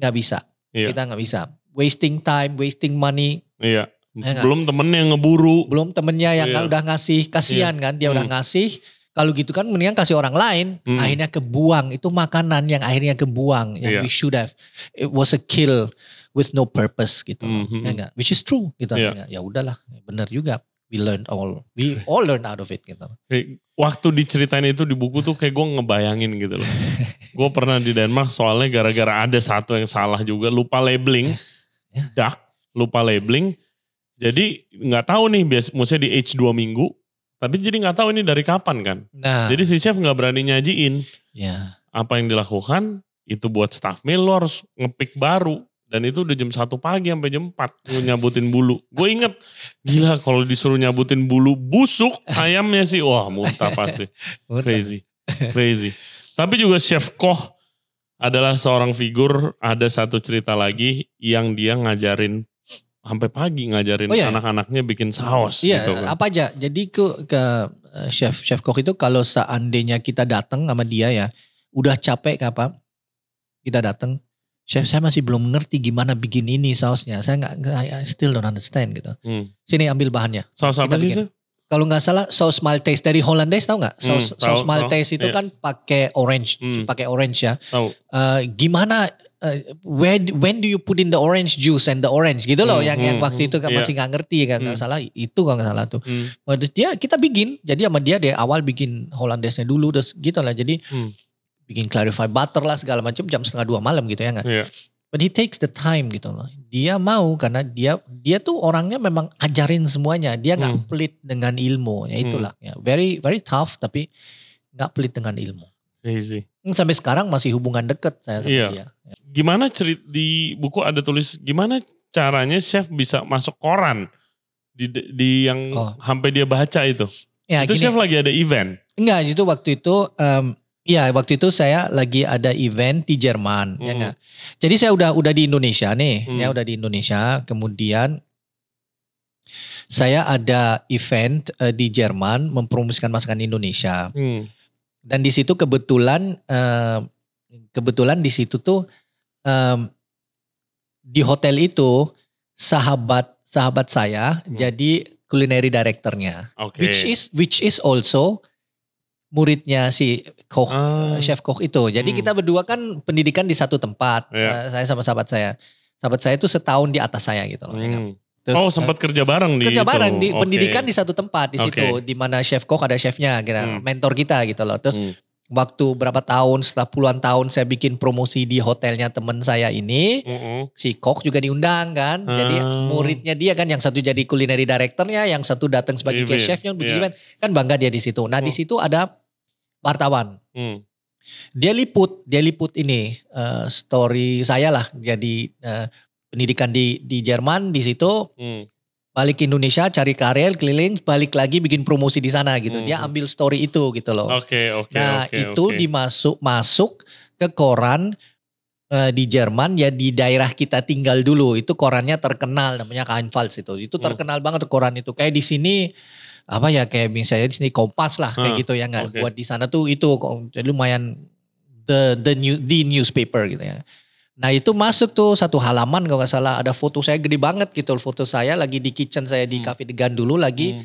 nggak bisa, kita nggak bisa, wasting time, wasting money. Iya, belum temennya yang ngeburu, belum temennya yang udah ngasih, kasihan kan dia udah ngasih. Kalau gitu kan mendingan kasih orang lain, akhirnya kebuang itu makanan yang akhirnya kebuang yang we should have, it was a kill with no purpose gitu, ya enggak, which is true gitu. Ya udahlah, benar juga. We all learn out of it gitu. Waktu diceritain itu di buku tuh kayak gue ngebayangin gitu loh. Gue pernah di Denmark soalnya gara-gara ada satu yang salah juga, lupa labeling, duck, lupa labeling. Jadi nggak tahu nih, maksudnya di age 2 minggu, tapi jadi nggak tahu ini dari kapan kan. Nah. Jadi si chef nggak berani nyajiin. Apa yang dilakukan itu buat staff meal lo harus ngepick baru. Dan itu udah jam 1 pagi sampai jam 4 nyabutin bulu. Gue inget, gila kalau disuruh nyabutin bulu busuk ayamnya sih, wah muntah pasti. Crazy. Tapi juga Chef Koch adalah seorang figur, ada satu cerita lagi yang dia ngajarin sampai pagi ngajarin anak-anaknya bikin saus. Iya, gitu kan. apa aja. Jadi ke Chef Koch itu kalau seandainya kita datang sama dia ya, udah capek apa, kita datang. Chef, saya masih belum ngerti gimana bikin ini sausnya. I still don't understand gitu. Sini ambil bahannya. Saus apa sih? Kalau nggak salah saus Maltese dari Hollandaise, tahu nggak? Saus Maltese itu kan pakai orange, ya. Gimana? When do you put in the orange juice and the orange gitu loh? Yang waktu itu kan masih nggak ngerti, nggak salah. Itu kalau nggak salah tuh. Dia kita bikin. Jadi sama dia awal bikin Hollandaise-nya dulu, terus gitu lah. Jadi bikin clarify butter lah segala macam jam 1:30 malam gitu ya nggak? But he takes the time gitu loh. Dia mau karena dia tuh orangnya memang ajarin semuanya. Dia nggak pelit dengan ilmu. Ya itulah. Ya, very very tough tapi nggak pelit dengan ilmu. Easy. Sampai sekarang masih hubungan dekat saya sama dia. Gimana di buku ada tulis gimana caranya chef bisa masuk koran di yang sampai dia baca itu? Ya, itu gini, chef lagi ada event? Enggak, itu waktu itu. Waktu itu saya lagi ada event di Jerman, ya enggak. Jadi saya udah di Indonesia nih, ya udah di Indonesia. Kemudian saya ada event di Jerman mempromosikan masakan Indonesia. Dan di situ kebetulan di situ tuh di hotel itu sahabat saya jadi culinary directornya, which is also muridnya si Koch, Chef Koch itu. Jadi kita berdua kan pendidikan di satu tempat. Saya sama sahabat saya. Sahabat saya itu setahun di atas saya gitu loh. Terus, sempat kerja bareng di itu. Pendidikan di satu tempat di situ. Di mana Chef Koch ada chefnya, gitu, mentor kita gitu loh. Terus waktu berapa tahun, setelah puluhan tahun saya bikin promosi di hotelnya teman saya ini, si Kok juga diundang kan. Jadi muridnya dia kan, yang satu jadi culinary directornya, yang satu datang sebagai guest chefnya, kan bangga dia di situ. Nah di situ ada wartawan. Dia liput ini story saya lah. Jadi pendidikan di Jerman di situ. Balik ke Indonesia, cari karir, keliling, balik lagi bikin promosi di sana gitu. Dia ambil story itu gitu loh. Itu masuk ke koran di Jerman ya, di daerah kita tinggal dulu. Itu korannya terkenal, namanya Rheinpfalz itu. Itu terkenal banget koran itu. Kayak di sini apa ya, kayak misalnya di sini Kompas lah kayak gitu ya nggak. Buat di sana tuh itu jadi lumayan the newspaper gitu ya. Nah itu masuk tuh satu halaman kalau gak salah, ada foto saya gede banget gitu. Foto saya lagi di kitchen saya di Cafe Degan dulu lagi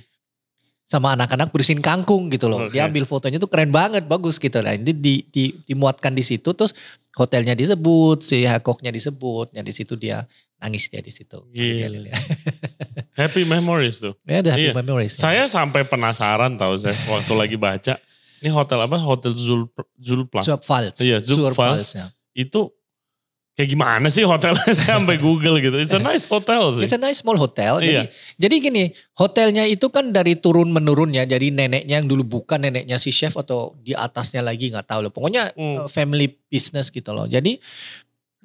sama anak-anak bersihin kangkung gitu loh. Dia ambil fotonya tuh keren banget, bagus gitu lah. Ini dimuatkan di situ, terus hotelnya disebut, si koknya disebut. Ya di situ dia nangis dia di situ. Happy memories tuh. Ya ada happy memories. Saya sampai penasaran tahu saya waktu lagi baca. Ini hotel apa? Hotel Zulpfalz. Iya, Zulpfalz. Ya. Itu kayak gimana sih hotelnya, saya sampai Google gitu. It's a nice hotel sih. It's a nice small hotel. Jadi gini, hotelnya itu kan dari turun menurun ya. Jadi neneknya yang dulu bukan neneknya si chef atau di atasnya lagi gak tahu loh. Pokoknya family business gitu loh. Jadi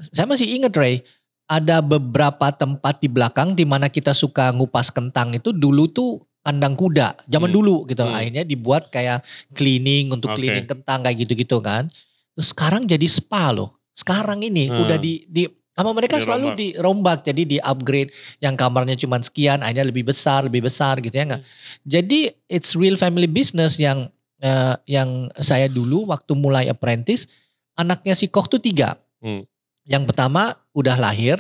saya masih ingat Ray, ada beberapa tempat di belakang di mana kita suka ngupas kentang itu dulu tuh kandang kuda. Zaman dulu gitu. Akhirnya dibuat kayak cleaning untuk cleaning kentang kayak gitu-gitu kan. Terus sekarang jadi spa loh. Sekarang ini udah sama mereka selalu dirombak, jadi di upgrade yang kamarnya cuma sekian, akhirnya lebih besar gitu ya enggak. Jadi it's real family business yang saya dulu waktu mulai apprentice, anaknya si Koch tuh 3. Yang pertama udah lahir,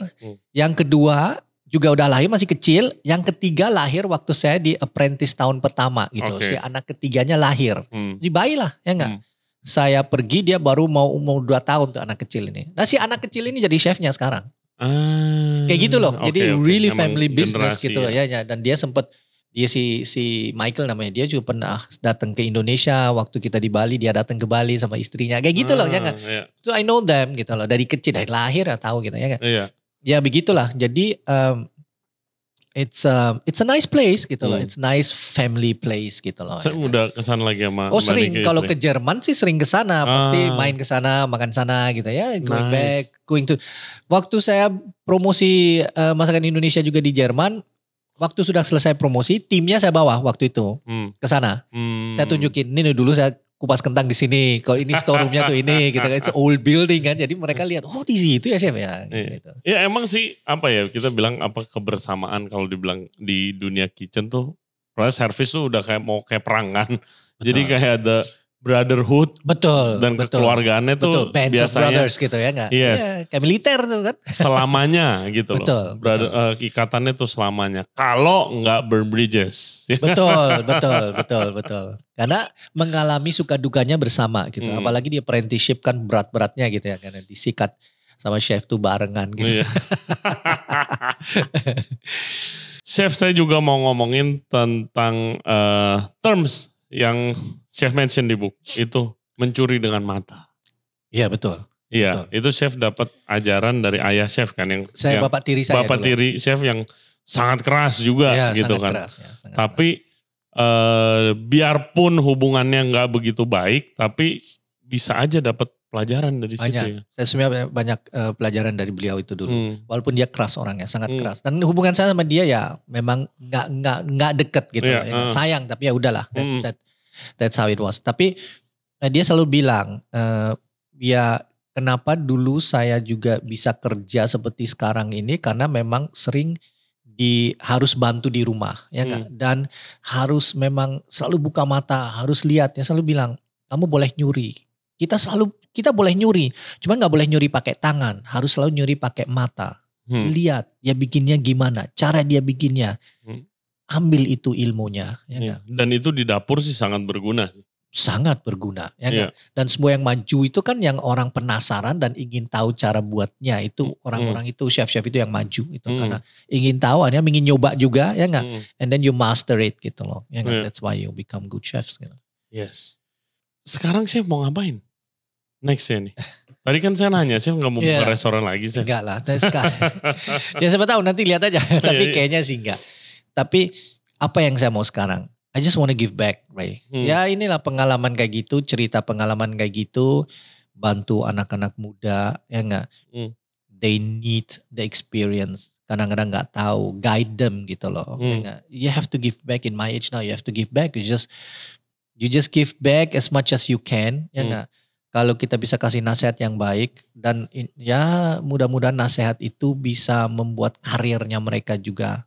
yang kedua juga udah lahir masih kecil, yang ketiga lahir waktu saya di apprentice tahun pertama gitu. Si anak ketiganya lahir, di bayi lah ya enggak. Saya pergi dia baru mau umur 2 tahun tuh anak kecil ini. Nah si anak kecil ini jadi chefnya sekarang. Kayak gitu loh. Jadi really family business gitu ya. Dan dia si Michael namanya, dia juga pernah datang ke Indonesia waktu kita di Bali, dia datang ke Bali sama istrinya. Kayak gitu loh ya kan. So I know them gitu loh. Dari kecil, dari lahir ya tahu gitu ya kan. Ya begitulah. Jadi it's a nice place gitu loh. It's nice family place gitu loh. Saya udah kesana lagi sama sering. Kalau ke Jerman sih sering kesana. Pasti main kesana, makan sana gitu ya. Going to. Waktu saya promosi masakan Indonesia juga di Jerman. Waktu sudah selesai promosi, timnya saya bawa waktu itu kesana. Saya tunjukin, ini dulu saya kupas kentang di sini. Kalau ini storeroomnya tuh ini gitu kan. It's old building kan. Jadi mereka lihat, oh di situ ya chef ya. Gitu. Ya emang sih apa ya, kita bilang apa kebersamaan kalau dibilang di dunia kitchen tuh. Karena service tuh udah kayak perang kan. Betul. Jadi kayak ada brotherhood. Betul. Dan kekeluargaannya tuh Band biasanya. Of brothers gitu ya enggak? Yes. Ya, kayak militer tuh kan. Selamanya gitu betul, loh. Betul. Ikatannya tuh selamanya. Kalau enggak burn bridges. Betul. Karena mengalami suka dukanya bersama gitu. Apalagi di apprenticeship kan berat-beratnya gitu ya. Karena disikat sama chef tuh barengan gitu. Chef, saya juga mau ngomongin tentang terms yang chef mention di buku. Itu mencuri dengan mata. Iya betul. Iya, itu chef dapat ajaran dari ayah chef kan. Bapak tiri saya Bapak dulu. tiri chef yang sangat keras juga ya, gitu kan. Keras, ya, tapi biarpun hubungannya nggak begitu baik, tapi bisa aja dapat pelajaran dari situ ya. Saya sebenarnya banyak pelajaran dari beliau itu dulu. Walaupun dia keras orangnya, sangat keras. Dan hubungan saya sama dia ya memang nggak deket gitu. Sayang tapi ya udahlah. That's how it was. Tapi dia selalu bilang, ya kenapa dulu saya juga bisa kerja seperti sekarang ini karena memang sering harus bantu di rumah ya kan. Dan harus memang selalu buka mata, harus lihat ya, selalu bilang kamu boleh nyuri. Kita boleh nyuri, cuma nggak boleh nyuri pakai tangan, harus selalu nyuri pakai mata. Lihat dia bikinnya gimana, cara dia bikinnya, ambil itu ilmunya. Ya. Dan itu di dapur sih sangat berguna. Sangat berguna, ya. Dan semua yang maju itu kan yang orang penasaran dan ingin tahu cara buatnya itu orang-orang itu chef-chef itu yang maju itu karena ingin tahu, hanya ingin nyoba juga, ya nggak? And then you master it gitu loh, ya nggak? That's why you become good chefs. Gitu. Yes. sekarang chef mau ngapain? Nextnya nih. Tadi kan saya nanya, chef gak mau buka restoran lagi chef? Enggak lah. Ya siapa tahu nanti lihat aja. Tapi kayaknya sih enggak. Tapi apa yang saya mau sekarang? I just wanna give back, Ray. Ya inilah pengalaman kayak gitu, cerita pengalaman kayak gitu. Bantu anak-anak muda, ya enggak? They need the experience. Kadang-kadang nggak tahu, guide them gitu loh. Ya enggak? You have to give back in my age now. You have to give back. You just give back as much as you can, ya enggak? Kalau kita bisa kasih nasihat yang baik dan ya mudah-mudahan nasihat itu bisa membuat karirnya mereka juga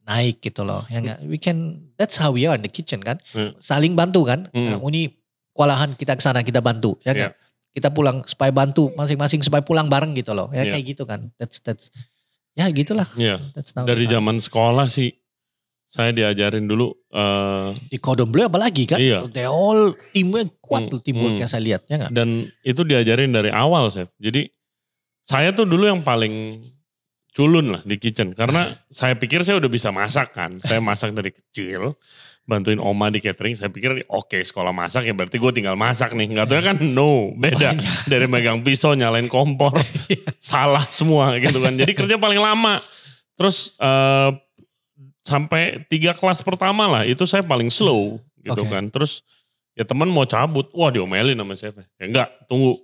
naik gitu loh. Ya enggak? That's how we are in the kitchen kan. Saling bantu kan. Nah, ini kewalahan kita ke sana kita bantu, ya enggak? Kita pulang supaya bantu masing-masing supaya pulang bareng gitu loh. Ya kayak gitu kan. That's ya gitulah. Dari zaman sekolah sih saya diajarin dulu. Di Cordon Bleu apalagi kan. They all timnya kuat tuh teamworknya saya lihat. Ya gak? Dan itu diajarin dari awal chef. Jadi saya tuh dulu yang paling culun lah di kitchen. Karena saya pikir saya udah bisa masak kan. Saya masak dari kecil. Bantuin oma di catering. Saya pikir oke, sekolah masak ya berarti gue tinggal masak nih. Gak tahu kan beda. Dari megang pisau nyalain kompor. Salah semua gitu kan. Jadi kerja paling lama. Terus sampai 3 kelas pertama lah itu saya paling slow gitu kan. Terus ya teman mau cabut. Wah diomelin sama chef. Ya enggak, tunggu.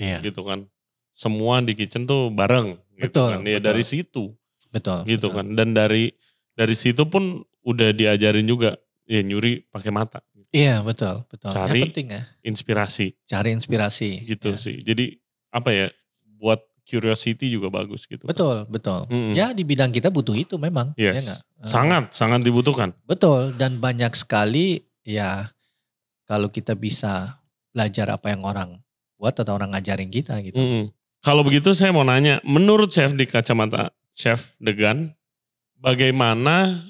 Gitu kan. Semua di kitchen tuh bareng. Gitu kan. Ya dari situ. Gitu kan. Dan dari situ pun udah diajarin juga. Ya nyuri pakai mata. Iya betul. Cari yang penting ya. Cari inspirasi. Gitu sih. Jadi apa ya, buat curiosity juga bagus gitu. Betul. Ya di bidang kita butuh itu memang. Yes. Ya sangat dibutuhkan. Betul. Dan banyak sekali ya kalau kita bisa belajar apa yang orang buat atau orang ngajarin kita gitu. Kalau begitu saya mau nanya, menurut chef di kacamata Chef Degan, bagaimana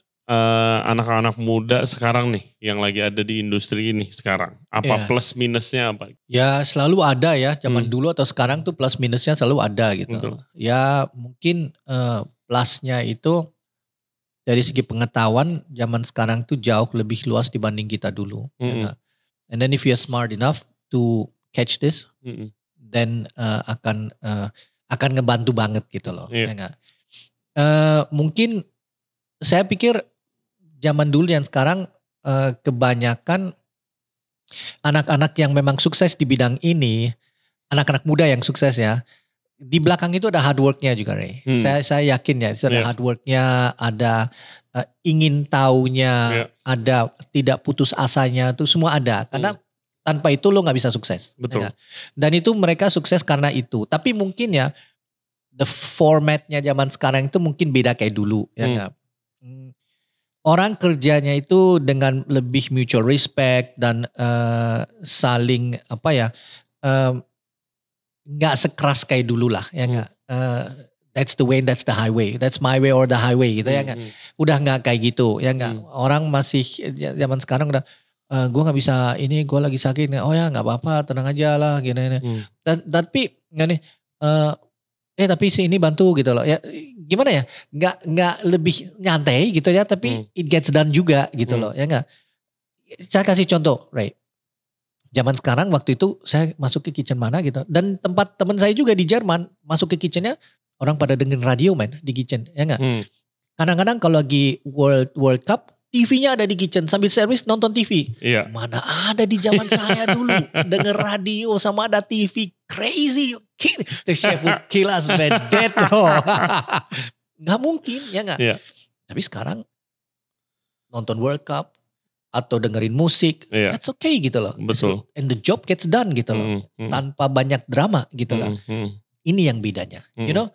anak-anak muda sekarang nih yang lagi ada di industri ini sekarang? Apa plus minusnya apa? Ya selalu ada ya, zaman dulu atau sekarang tuh plus minusnya selalu ada gitu. Betul. Ya mungkin plusnya itu dari segi pengetahuan zaman sekarang tuh jauh lebih luas dibanding kita dulu. Ya, and then if you're smart enough to catch this, then akan ngebantu banget gitu loh. Ya enggak? Mungkin saya pikir zaman dulu yang sekarang kebanyakan anak-anak yang memang sukses di bidang ini, anak-anak muda yang sukses ya, di belakang itu ada hard worknya juga Ray. Saya yakin ya, itu ada hard worknya, ada ingin taunya, ada tidak putus asanya, itu semua ada. Karena tanpa itu lo gak bisa sukses. Betul. Ya. Dan itu mereka sukses karena itu. Tapi mungkin ya, the formatnya zaman sekarang itu mungkin beda kayak dulu. Ya gak? Orang kerjanya itu dengan lebih mutual respect dan saling apa ya, nggak sekeras kayak dulu lah ya nggak. That's the way, that's the highway, that's my way or the highway gitu ya nggak. Udah nggak kayak gitu ya nggak. Orang masih zaman sekarang udah gue nggak bisa ini, gue lagi sakit. Oh ya nggak apa-apa, tenang aja lah gini. Tapi nggak nih. Tapi si ini bantu gitu loh. Ya gimana ya? Nggak lebih nyantai gitu ya, tapi it gets done juga gitu loh. Ya enggak? Saya kasih contoh, Ray. Zaman sekarang waktu itu saya masuk ke kitchen mana gitu. Dan tempat teman saya juga di Jerman masuk ke kitchennya, orang pada dengerin radio man di kitchen. Ya enggak? Kadang-kadang kalau lagi World Cup, TV-nya ada di kitchen sambil servis nonton TV. Iya. Mana ada di zaman saya dulu denger radio sama ada TV, crazy. The chef would kill us man, dead loh. Gak mungkin ya gak? Iya. Tapi sekarang nonton World Cup atau dengerin musik, that's okay gitu loh. Betul. And the job gets done gitu loh, tanpa banyak drama gitu loh. Ini yang bedanya, you know?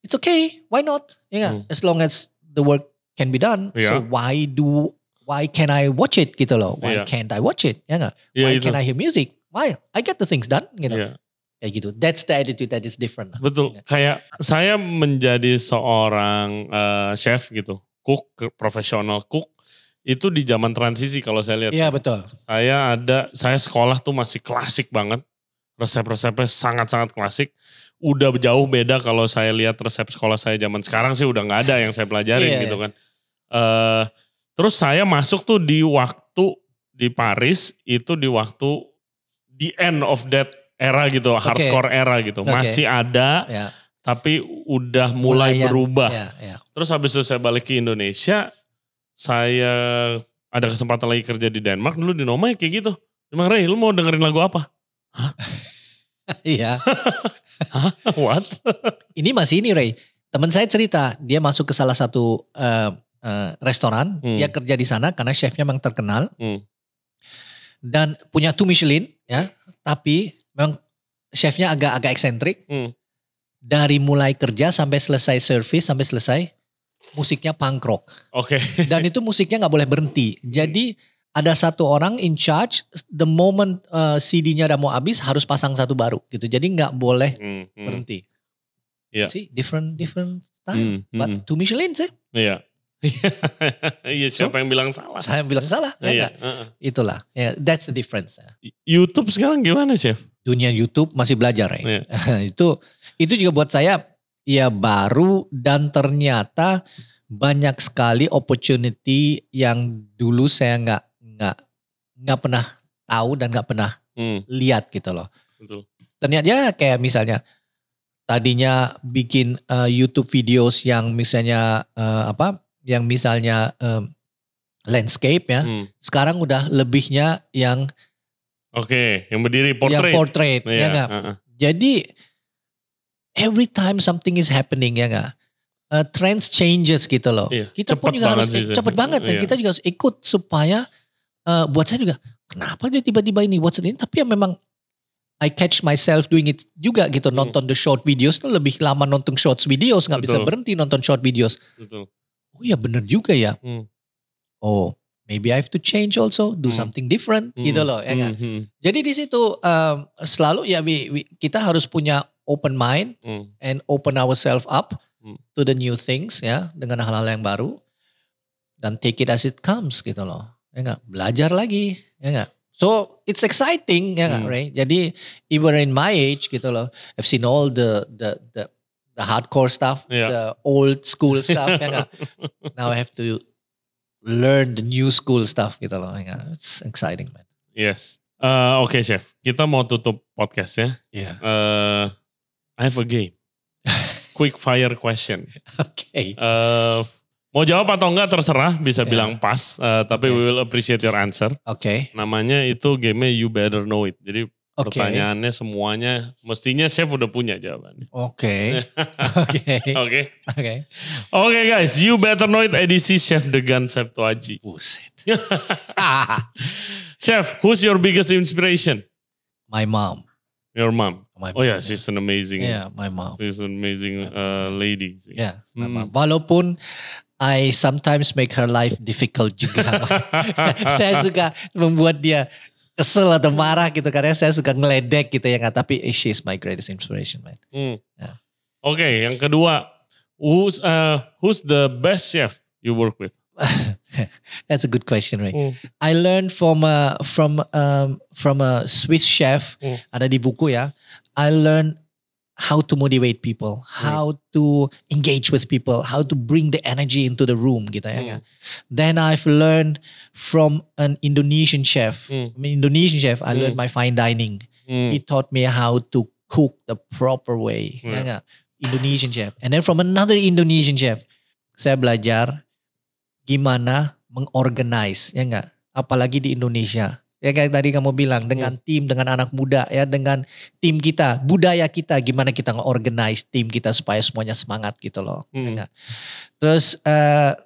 It's okay, why not? Ya gak? As long as the work can be done. So why can I watch it gitu loh? Why can't I watch it? Ya gak? Why can I hear music? Why? I get the things done gitu. Kayak gitu. That's the attitude that is different. Betul. Kayak saya menjadi seorang chef gitu, cook, profesional cook, itu di zaman transisi kalau saya lihat. Iya betul. Saya sekolah tuh masih klasik banget. Resep-resepnya sangat-sangat klasik. Udah jauh beda kalau saya lihat resep sekolah saya zaman sekarang sih udah gak ada yang saya pelajarin gitu kan. Terus saya masuk tuh di waktu di Paris itu di waktu the end of that era gitu, hardcore era gitu. Masih ada, tapi udah mulai berubah. Terus habis itu saya balik ke Indonesia, saya ada kesempatan lagi kerja di Denmark, dulu di Noma kayak gitu. Emang Ray, lu mau dengerin lagu apa? Hah? Iya. Hah? What? Ini masih ini Ray, teman saya cerita, dia masuk ke salah satu restoran, dia kerja di sana karena chefnya memang terkenal. Dan punya 2 Michelin ya, tapi memang chefnya agak eksentrik. Dari mulai kerja sampai selesai service, sampai selesai musiknya punk rock. Oke. Dan itu musiknya gak boleh berhenti. Jadi ada satu orang in charge, the moment CD-nya udah mau habis harus pasang satu baru gitu. Jadi gak boleh berhenti. Yeah. See, different style. But 2 Michelin sih. Iya. Iya, siapa yang bilang salah? Saya bilang salah. Ya itulah. That's the difference. YouTube sekarang gimana, Chef? Dunia YouTube masih belajar ya. Itu juga buat saya ya baru, dan ternyata banyak sekali opportunity yang dulu saya nggak pernah tahu dan nggak pernah lihat gitu loh. Betul. Ternyata ya kayak misalnya tadinya bikin YouTube videos yang misalnya yang misalnya landscape ya, sekarang udah lebihnya yang yang berdiri portrait. Yang portrait, ya nggak? Jadi every time something is happening ya nggak, trends changes gitu loh. Kita pun juga harus cepet banget dan kita juga harus ikut supaya buat saya juga kenapa dia tiba-tiba ini what's ini, tapi ya memang I catch myself doing it juga gitu, nonton the short videos, lebih lama nonton short videos, nggak bisa berhenti nonton short videos. Betul. Oh ya bener juga ya. Oh maybe I have to change also, do something different gitu loh ya kan. Jadi di situ selalu ya kita harus punya open mind and open ourselves up to the new things ya, dengan hal-hal yang baru dan take it as it comes gitu loh. Ya enggak, belajar lagi ya enggak. So it's exciting ya enggak, right? Jadi even in my age gitu loh, I've seen all the hardcore stuff, the old school stuff ya enggak. Now I have to learn the new school stuff gitu loh. Ya enggak? It's exciting man. Yes. Oke, Chef, kita mau tutup podcastnya. I have a game. Quick fire question. Oke. Mau jawab atau enggak terserah, bisa bilang pas, tapi we will appreciate your answer. Namanya itu game You Better Know It. Jadi pertanyaannya semuanya mestinya Chef udah punya jawabannya. Oke guys, You Better Know It edisi Chef Degan Septuaji. Buset. Chef, who's your biggest inspiration? My mom. Your mom. My mom. Oh yeah, she's an amazing. Yeah, my mom. She's an amazing lady. Yeah, my mom. Walaupun I sometimes make her life difficult juga. Saya suka membuat dia kesel atau marah gitu karena saya suka ngeledek gitu ya, tapi she's my greatest inspiration, man. Oke, yang kedua, who's the best chef you work with? That's a good question, right? I learned from a Swiss chef, ada di buku ya. I learned how to motivate people, how to engage with people, how to bring the energy into the room gitu ya. Then I've learned from an Indonesian chef. I learned my fine dining. He taught me how to cook the proper way. Ya, Indonesian chef. And then from another Indonesian chef, saya belajar gimana mengorganize, ya enggak? Apalagi di Indonesia. Ya kayak tadi kamu bilang, dengan tim, dengan anak muda, ya dengan tim kita, budaya kita, gimana kita nge-organize tim kita supaya semuanya semangat gitu loh. Ya enggak? Terus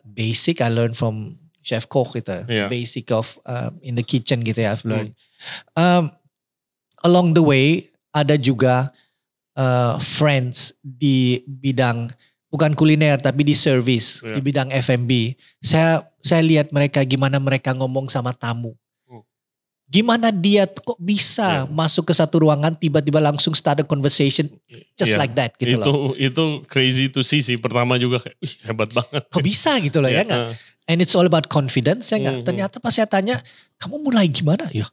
basic I learned from Chef Koch gitu. Basic of in the kitchen gitu ya I've learned. Along the way ada juga friends di bidang bukan kuliner tapi di service, di bidang F&B. Saya lihat mereka gimana mereka ngomong sama tamu. Gimana dia kok bisa masuk ke satu ruangan tiba-tiba langsung start a conversation just like that gitu loh. Itu crazy to see sih. Pertama juga kayak hebat banget. Kok bisa gitu loh ya enggak? And it's all about confidence ya enggak? Ternyata pas saya tanya, kamu mulai gimana? Ya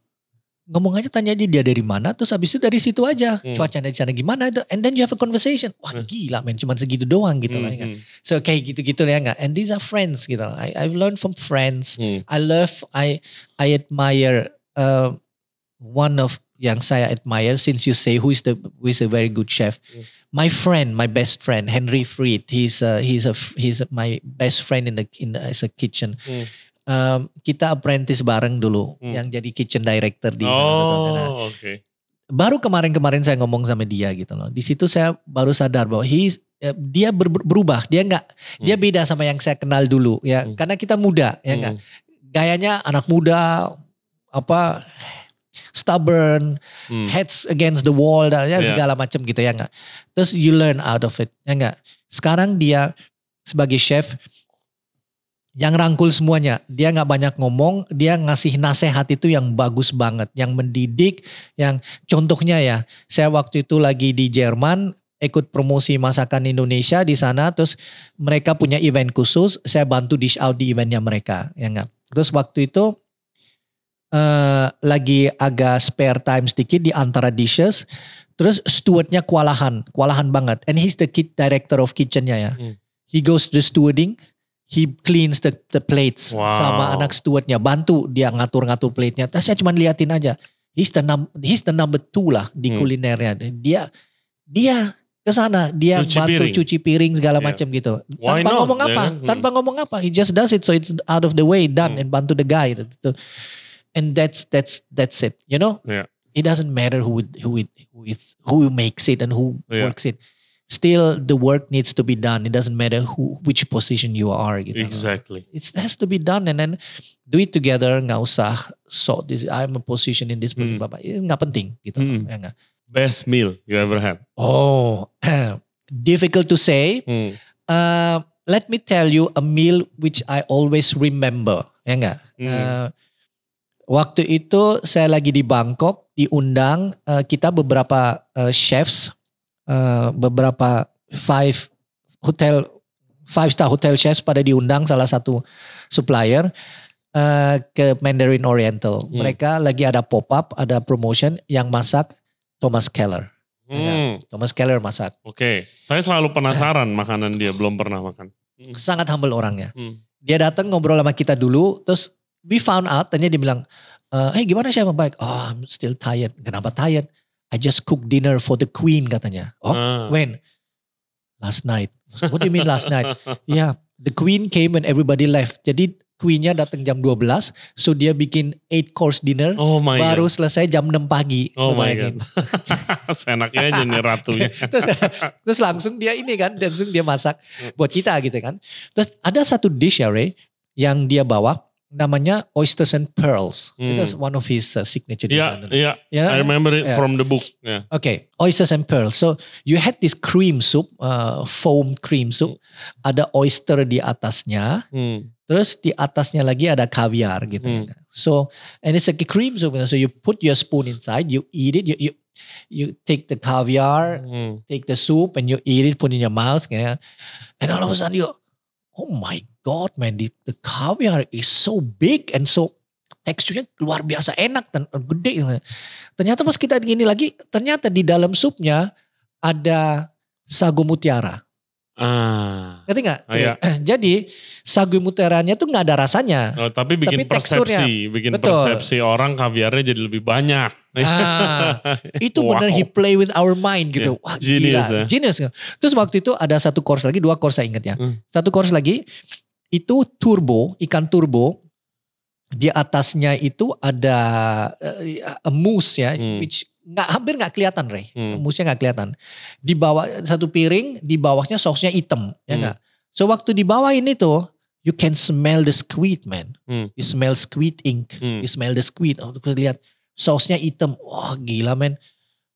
ngomong aja, tanya dia dari mana, terus habis itu dari situ aja cuacanya di sana gimana, and then you have a conversation. Wah gila men, cuma segitu doang gitu lah. Ya. So kayak gitu-gitu ya nggak. And these are friends gitu. I've learned from friends. I admire one of yang saya admire, since you say who is a very good chef. My friend, my best friend, Henry Fried. He's my best friend in the as a kitchen. Kita apprentice bareng dulu, yang jadi kitchen director di sana. Okay. Baru kemarin saya ngomong sama dia gitu loh. Di situ saya baru sadar bahwa dia berubah. Dia beda sama yang saya kenal dulu ya. Karena kita muda ya enggak. Gayanya anak muda stubborn, heads against the wall, segala macam gitu ya enggak. Terus you learn out of it ya enggak. Sekarang dia sebagai chef yang rangkul semuanya, dia nggak banyak ngomong, dia ngasih nasihat itu yang bagus banget, yang mendidik, yang contohnya ya, saya waktu itu lagi di Jerman, ikut promosi masakan Indonesia di sana, terus mereka punya event khusus, saya bantu dish out di eventnya mereka, ya nggak. Terus waktu itu lagi agak spare time sedikit di antara dishes, terus stewardnya kewalahan banget, and he's the director of kitchennya ya, he goes to stewarding. He cleans the plates sama anak stewardnya, bantu dia ngatur-ngatur plate-nya. Terus saya cuma liatin aja. He's the number 2 lah di kulinernya. Dia ke sana, dia bantu cuci piring segala macam gitu. Tanpa ngomong apa, he just does it, so it's out of the way, done, and bantu the guy. And that's it, you know. It doesn't matter who makes it and who works it. Still the work needs to be done. It doesn't matter which position you are gitu. Exactly. It has to be done, and then do it together. Nggak usah I'm a position in this position. Itu nggak penting gitu. Ya nggak. Best meal you ever had? Oh, difficult to say. Let me tell you a meal which I always remember. Ya nggak. Waktu itu saya lagi di Bangkok, diundang kita beberapa chefs. Beberapa 5-star hotel chefs pada diundang, salah satu supplier ke Mandarin Oriental. Mereka lagi ada pop-up, ada promotion yang masak Thomas Keller. Thomas Keller masak. Oke. Saya selalu penasaran makanan dia, belum pernah makan. Sangat humble orangnya. Dia datang ngobrol sama kita dulu, terus we found out, ternyata dia bilang, hey gimana chef, baik? Oh I'm still tired. Kenapa tired? I just cook dinner for the queen katanya. When? Last night. What do you mean last night? Yeah, the queen came when everybody left. Jadi queennya datang jam 12, so dia bikin 8 course dinner. Baru selesai jam 6 pagi. My God. Senaknya aja nih ratunya. terus langsung dia langsung dia masak buat kita gitu kan. Terus ada satu dish ya Ray, yang dia bawa. Namanya oysters and pearls. Itu one of his signature dishes. Yeah. I remember it from the book. Yeah. Okay, oysters and pearls. So you had this cream soup, foam cream soup. Ada oyster di atasnya. Terus di atasnya lagi ada caviar gitu. So and it's like a cream soup. So you put your spoon inside, you eat it. You take the caviar, take the soup, and you eat it. Put in your mouth. And all of a sudden you, oh my God man, the caviar is so big and so teksturnya luar biasa enak dan gede. Ternyata pas kita gini lagi, ternyata di dalam supnya ada sagu mutiara. Ngerti gak? Jadi sagu mutiaranya tuh gak ada rasanya. Tapi bikin persepsi orang kaviarnya jadi lebih banyak. Itu benar he play with our mind gitu. Wah gila, genius. Terus waktu itu ada 1 course lagi, 2 course saya ingat ya. 1 course lagi, itu ikan turbo. Di atasnya itu ada mousse ya, which hampir nggak kelihatan Ray, mousse-nya nggak kelihatan. Di bawah satu piring, di bawahnya sausnya hitam, ya nggak. So waktu di bawah ini tuh, you can smell the squid man, you smell squid ink, you smell the squid. Oh, lihat sausnya hitam, wah gila man,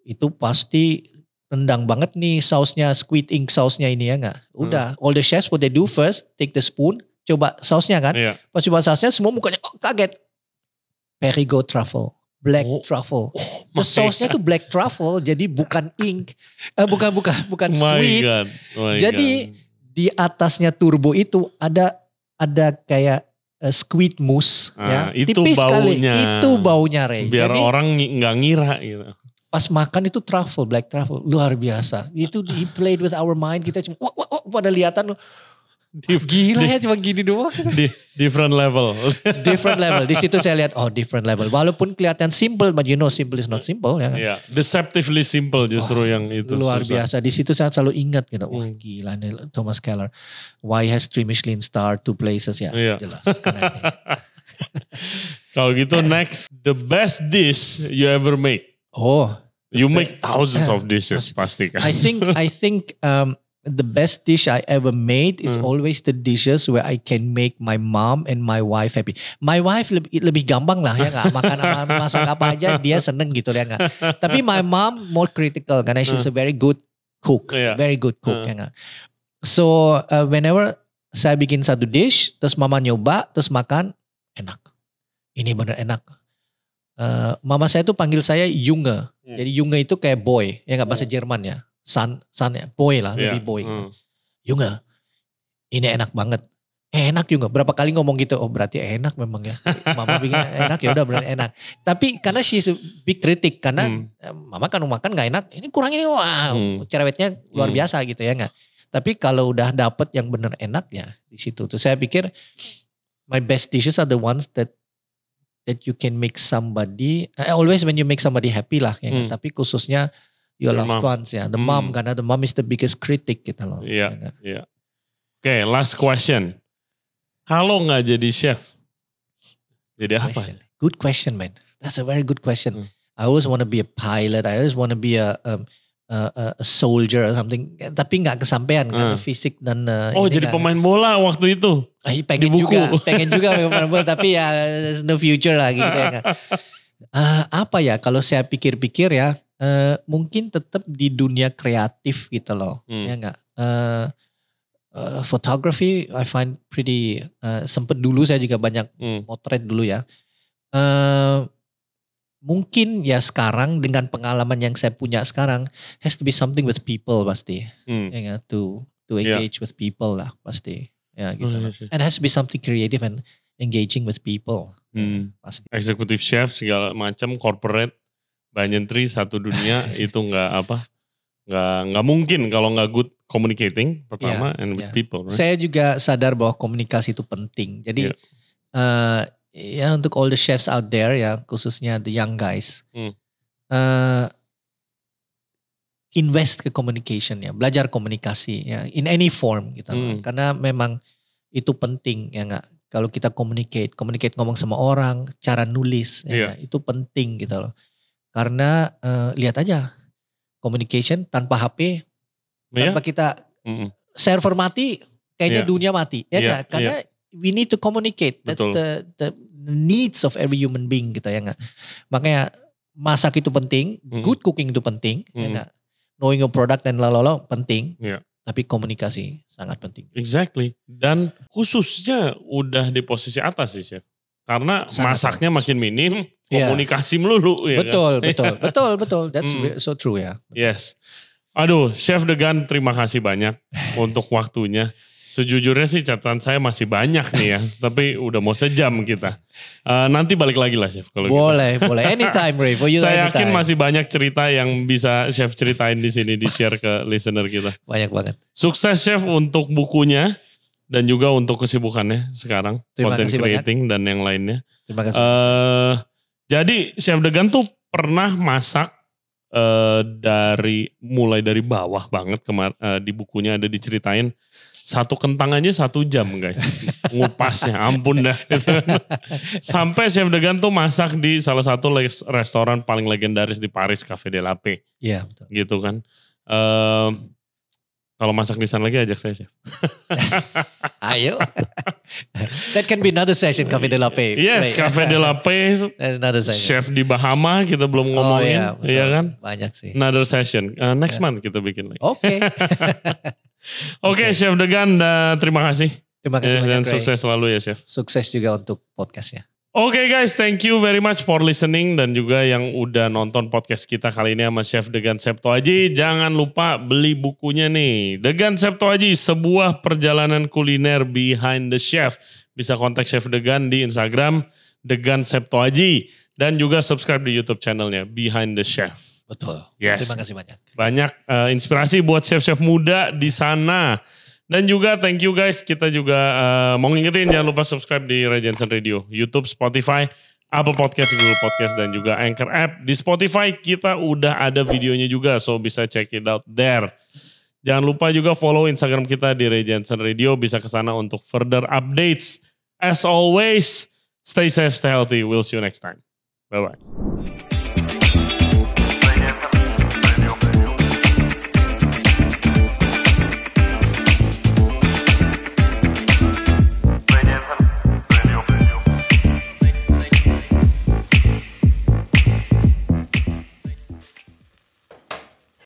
itu pasti rendang banget nih sausnya, squid ink sausnya ini ya nggak. Udah, all the chefs what they do first, take the spoon. Coba sausnya kan, pas coba sausnya semua mukanya kaget. Perrigo truffle, black truffle. Terus sausnya tuh black truffle, jadi bukan ink, bukan squid. Jadi di atasnya turbo itu ada kayak squid mousse ya. Itu Tipis sekali. baunya. Itu baunya Ray. Biar Jadi, orang nggak ngira gitu. pas makan itu truffle, black truffle, luar biasa. Itu he played with our mind, kita cuma wah, pada lihatan gila ya cuma gini doang. Different level. Different level. Di situ saya lihat different level. Walaupun kelihatan simple, but you know simple is not simple ya. Yeah, deceptively simple justru yang itu. Luar susah. biasa. Di situ saya selalu ingat gitu. Wah gila nih Thomas Keller. Why has 3 Michelin star 2 places ya? Iya. Jelas. Karena ini. Kalau gitu next, the best dish you ever make. You make thousands of dishes pasti kan. I think the best dish I ever made is always the dishes where I can make my mom and my wife happy. My wife lebih gampang lah ya nggak, makan masak apa aja dia seneng gitu ya nggak. Tapi my mom more critical karena she's a very good cook, very good cook ya nggak. So whenever saya bikin satu dish, terus mama nyoba, terus makan, enak. Ini bener enak. Mama saya tuh panggil saya Junge. Jadi Junge itu kayak boy, ya nggak, bahasa Jerman ya. Son ya, boy lah, lebih boy. Junge, ini enak banget. Enak juga. Berapa kali ngomong gitu, oh berarti enak memang ya. Mama bikin enak, ya udah berarti enak. Tapi karena she's a big critic, karena mama kan makan nggak enak, ini kurang ini, wow, cerewetnya luar biasa gitu ya nggak. Tapi kalau udah dapet yang bener enak ya di situ tuh saya pikir my best dishes are the ones that you can make somebody, always when you make somebody happy lah ya. Tapi khususnya your loved ones ya, the mom, karena the mom is the biggest critic gitu loh. Iya, iya. Oke, last question. Kalau nggak jadi chef, jadi apa? Good question man, that's a very good question. I always want to be a pilot, I always want to be a soldier or something, tapi nggak kesampaian karena fisik dan jadi pemain bola waktu itu. Pengen juga pemain bola, tapi ya there's no future lah gitu ya. Apa ya kalau saya pikir-pikir ya, mungkin tetap di dunia kreatif gitu loh, ya nggak. Photography I find pretty, sempet dulu saya juga banyak motret dulu ya. Mungkin ya sekarang dengan pengalaman yang saya punya sekarang, has to be something with people pasti, ya gak? To engage with people lah pasti, ya gitu. And has to be something creative and engaging with people, pasti. Executive chef segala macam, corporate, Banyan Tree satu dunia itu nggak mungkin kalau nggak good communicating pertama and with people. Right? Saya juga sadar bahwa komunikasi itu penting. Jadi ya untuk all the chefs out there ya, khususnya the young guys, invest ke communication ya, belajar komunikasi ya, in any form gitu. Karena memang itu penting ya nggak. Kalau kita communicate ngomong sama orang, cara nulis ya, itu penting gitu loh. Karena lihat aja communication tanpa HP, tanpa kita server mati, kayaknya dunia mati ya nggak. Karena we need to communicate. That's the needs of every human being gitu ya nggak. Makanya masak itu penting, good cooking itu penting, ya nggak. Knowing your product dan lalala penting, tapi komunikasi sangat penting. Exactly. Dan khususnya udah di posisi atas sih chef. Karena masaknya makin minim, komunikasi melulu. Ya betul. That's so true ya. Yes. Aduh, Chef Degan terima kasih banyak untuk waktunya. Sejujurnya sih catatan saya masih banyak nih ya, tapi udah mau sejam kita. Nanti balik lagi lah Chef kalau boleh, gitu. Boleh. Anytime Ray, for you saya anytime. yakin masih banyak cerita yang bisa Chef ceritain di sini, di-share ke listener kita. Banyak banget. Sukses Chef untuk bukunya dan juga untuk kesibukannya sekarang, content creating dan yang lainnya. Terima kasih. Jadi Chef Degan tuh pernah masak mulai dari bawah banget, di bukunya ada diceritain. Satu kentang aja 1 jam guys. Ngupasnya ampun dah. Sampai Chef Degan tuh masak di salah satu restoran paling legendaris di Paris, Café de la Paix. Iya betul. Gitu kan. Kalau masak di sana lagi ajak saya Chef. Ayo. That can be another session, Café de la Paix. Yes, Café de la Paix. That's another session. Chef di Bahama kita belum ngomongin. Iya kan? Banyak sih. Another session. Next month kita bikin lagi. Oke. Oke, Chef Degan, terima kasih. Terima kasih banyak, dan sukses selalu ya, Chef. Sukses juga untuk podcastnya. Oke guys, thank you very much for listening dan juga yang udah nonton podcast kita kali ini sama Chef Degan Septoaji. Jangan lupa beli bukunya nih. Degan Septoaji, sebuah perjalanan kuliner behind the chef. bisa kontak Chef Degan di Instagram Degan Septoaji dan juga subscribe di YouTube channelnya Behind the Chef. Betul. Yes. Terima kasih banyak. Banyak inspirasi buat chef-chef muda di sana. Dan juga thank you guys, kita juga mau ngingetin jangan lupa subscribe di Ray Jensen Radio, YouTube, Spotify, Apple Podcast, Google Podcast, dan juga Anchor App. Di Spotify kita udah ada videonya juga, so bisa check it out there. Jangan lupa juga follow Instagram kita di Ray Jensen Radio, bisa ke sana untuk further updates. As always, stay safe, stay healthy. We'll see you next time. Bye-bye.